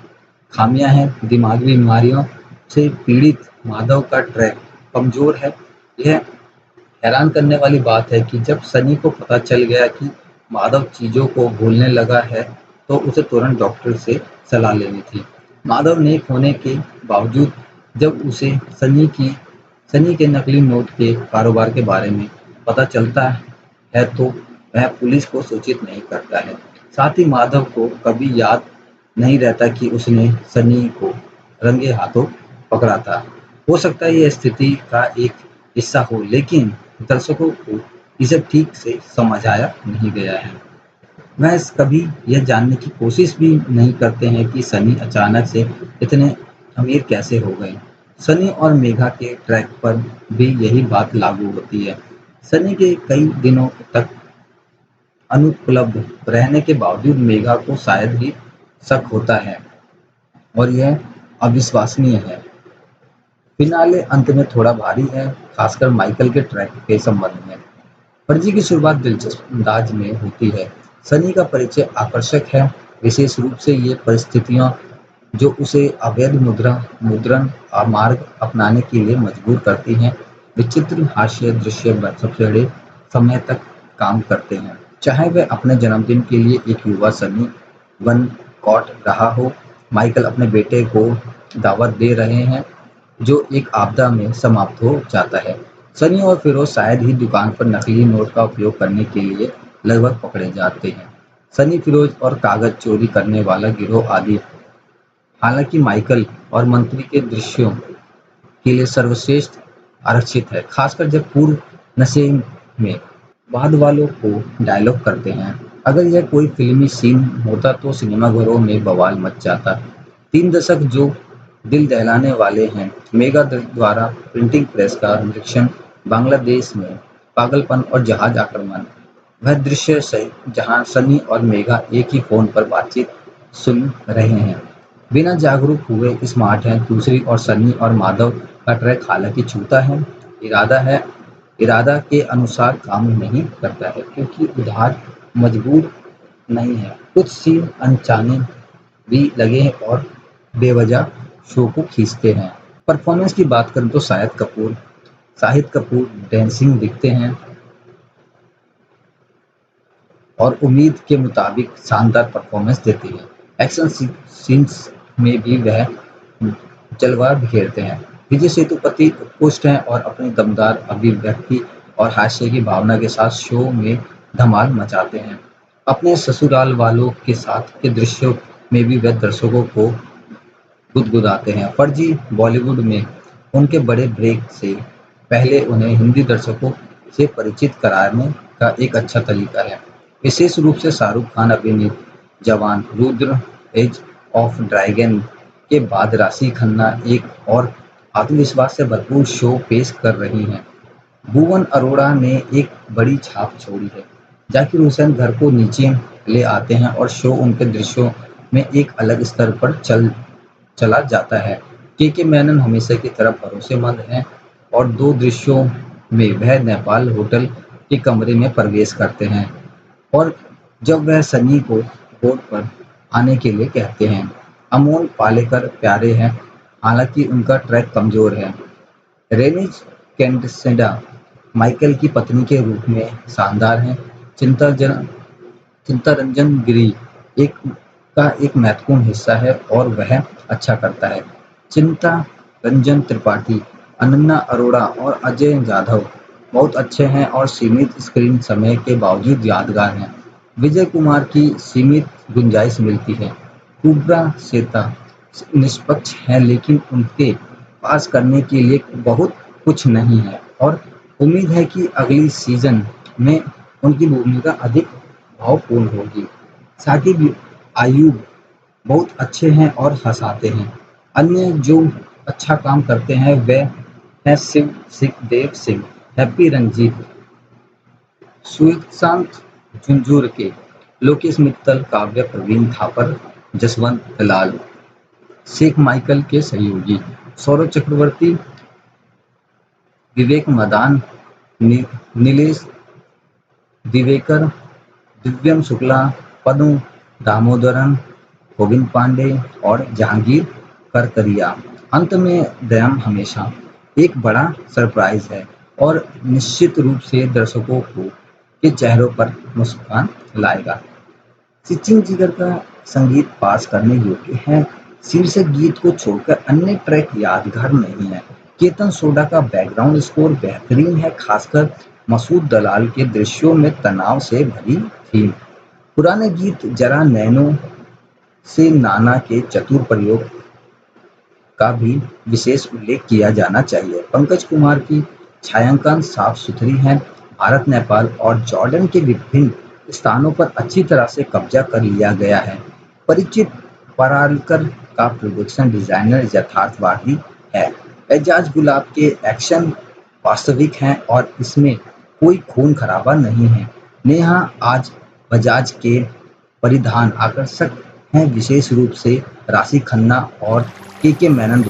खामियां हैं। दिमागी बीमारियों से पीड़ित माधव का ट्रैक कमजोर है। यह हैरान करने वाली बात है कि जब सनी को पता चल गया कि माधव चीजों को भूलने लगा है, तो उसे तुरंत डॉक्टर से सलाह लेनी थी। माधव नेक होने के बावजूद जब उसे सनी के नकली नोट के कारोबार के बारे में पता चलता है, तो वह पुलिस को सूचित नहीं करता है। साथ ही माधव को कभी याद नहीं रहता कि उसने सनी को रंगे हाथों पकड़ा था। हो सकता है यह स्थिति का एक हिस्सा हो, लेकिन दर्शकों को इसे ठीक से समझाया नहीं गया है। वह कभी यह जानने की कोशिश भी नहीं करते हैं कि सनी अचानक से इतने अमीर कैसे हो गए। सनी और मेघा के ट्रैक पर भी यही बात लागू होती है। सनी के कई दिनों तक अनुपलब्ध रहने के बावजूद मेघा को शायद ही शक होता है, और यह अविश्वसनीय है। फिनाले अंत में थोड़ा भारी है, खासकर माइकल के ट्रैक के संबंध में। फर्जी की शुरुआत दिलचस्प अंदाज में होती है। सनी का परिचय आकर्षक है, विशेष रूप से ये परिस्थितियां जो उसे अवैध मुद्रण मार्ग अपनाने के लिए मजबूर करती हैं। विचित्र हास्य दृश्य सबसे बड़े समय तक काम करते हैं, चाहे वह अपने जन्मदिन के लिए एक युवा सनी वन कॉट रहा हो, माइकल अपने बेटे को दावत दे रहे हैं जो एक आपदा में समाप्त हो जाता है। सनी और फिरोज शायद ही दुकान पर नकली नोट का उपयोग करने के लिए लगभग पकड़े जाते हैं। सनी, फिरोज और कागज चोरी करने वाला गिरोह आदि। हालांकि माइकल और मंत्री के दृश्यों के लिए सर्वश्रेष्ठ आरक्षित है, खासकर जब पूर्व नशे में बाद वालों को डायलॉग करते हैं। अगर यह कोई फिल्मी सीन होता तो सिनेमाघरों में बवाल मच जाता। 3 दशक जो दिल दहलाने वाले हैं। मेगा द्वारा प्रिंटिंग प्रेस का निरीक्षण, बांग्लादेश में पागलपन और जहाज आक्रमण। वह दृश्य से जहां सनी और मेगा एक ही फोन पर बातचीत सुन रहे हैं, बिना जागरूक हुए स्मार्ट हैं। दूसरी ओर सनी और माधव का ट्रैक हालांकि छूता है, इरादा के अनुसार काम नहीं करता है, क्योंकि उधार मजबूर नहीं है। कुछ सीन अनचाने भी लगे और बेवजह शो को खींचते हैं। परफॉर्मेंस की बात करें तो शाहिद कपूर डांसिंग दिखते हैं और उम्मीद के मुताबिक शानदार परफॉर्मेंस देती है। एक्शन सीन्स में भी वह जलवा बिखेरते हैं। विजय सेतुपति उत्कृष्ट हैं और अपनी दमदार अभिव्यक्ति और हास्य की भावना के साथ शो में धमाल मचाते हैं। अपने ससुराल वालों के साथ के दृश्यों में भी वह दर्शकों को गुदगुदाते हैं। फर्जी बॉलीवुड में उनके बड़े ब्रेक से पहले उन्हें हिंदी दर्शकों से परिचित कराने का एक अच्छा तरीका है। विशेष रूप से शाहरुख खान अभिनीत जवान, रुद्र, एज ऑफ ड्रैगन के बाद राशि खन्ना एक और आत्मविश्वास से भरपूर शो पेश कर रही हैं। भुवन अरोड़ा ने एक बड़ी छाप छोड़ी है। जाकिर हुसैन घर को नीचे ले आते हैं और शो उनके दृश्यों में एक अलग स्तर पर चला जाता है। के मेनन हमेशा की तरह भरोसेमंद हैं और 2 दृश्यों में वह नेपाल होटल के कमरे में प्रवेश करते हैं और जब वह सनी को बोर्ड पर आने के लिए कहते हैं। अमोल पालेकर प्यारे हैं, हालांकि उनका ट्रैक कमजोर है। रेनिज कैंडसेडा माइकल की पत्नी के रूप में शानदार हैं। चिंतारंजन गिरी एक महत्वपूर्ण हिस्सा है और वह अच्छा करता है। चिंता रंजन त्रिपाठी, अनन्या अरोड़ा और अजय जाधव बहुत अच्छे हैं और सीमित स्क्रीन समय के बावजूद यादगार हैं। विजय कुमार की सीमित गुंजाइश मिलती है। कुब्रा सेता निष्पक्ष हैं, लेकिन उनके पास करने के लिए बहुत कुछ नहीं है और उम्मीद है कि अगली सीजन में उनकी भूमिका अधिक भावपूर्ण होगी। साकिब आयूब बहुत अच्छे हैं और हंसाते हैं। अन्य जो अच्छा काम करते हैं वे हैं देव सिंह, हैप्पी रंजीत, सुशांत झुंझुनके, लोकेश मित्तल, काव्या प्रवीण थापर, जसवंत दलाल। शेख माइकल के सहयोगी सौरभ चक्रवर्ती, विवेक मदान, नीलेश दिवेकर, दिव्यम शुक्ला, पद्म दामोदरन, गोविंद पांडे और जहांगीर करकरिया। अंत में दयम हमेशा एक बड़ा सरप्राइज है और निश्चित रूप से दर्शकों को के चेहरों पर मुस्कान लाएगा। सचिन जिगर का संगीत पास करने योग्य है। शीर्षक गीत को छोड़कर अन्य ट्रैक यादगार नहीं है। केतन सोडा का बैकग्राउंड स्कोर बेहतरीन है, खासकर मसूद दलाल के दृश्यों में तनाव से भरी थी। पुराने गीत जरा नैनो से नाना के चतुर प्रयोग का भी विशेष उल्लेख किया जाना चाहिए। पंकज कुमार की छायांकन साफ सुथरी है। भारत, नेपाल और जॉर्डन के विभिन्न स्थानों पर अच्छी तरह से कब्जा कर लिया गया है। परिचित परालकर का प्रोडक्शन डिजाइनर यथार्थवादी है। एजाज गुलाब के एक्शन वास्तविक हैं और इसमें कोई खून खराबा नहीं है। नेहा आज बजाज के परिधान आकर्षक हैं, विशेष रूप से राशि खन्ना और के मेनन।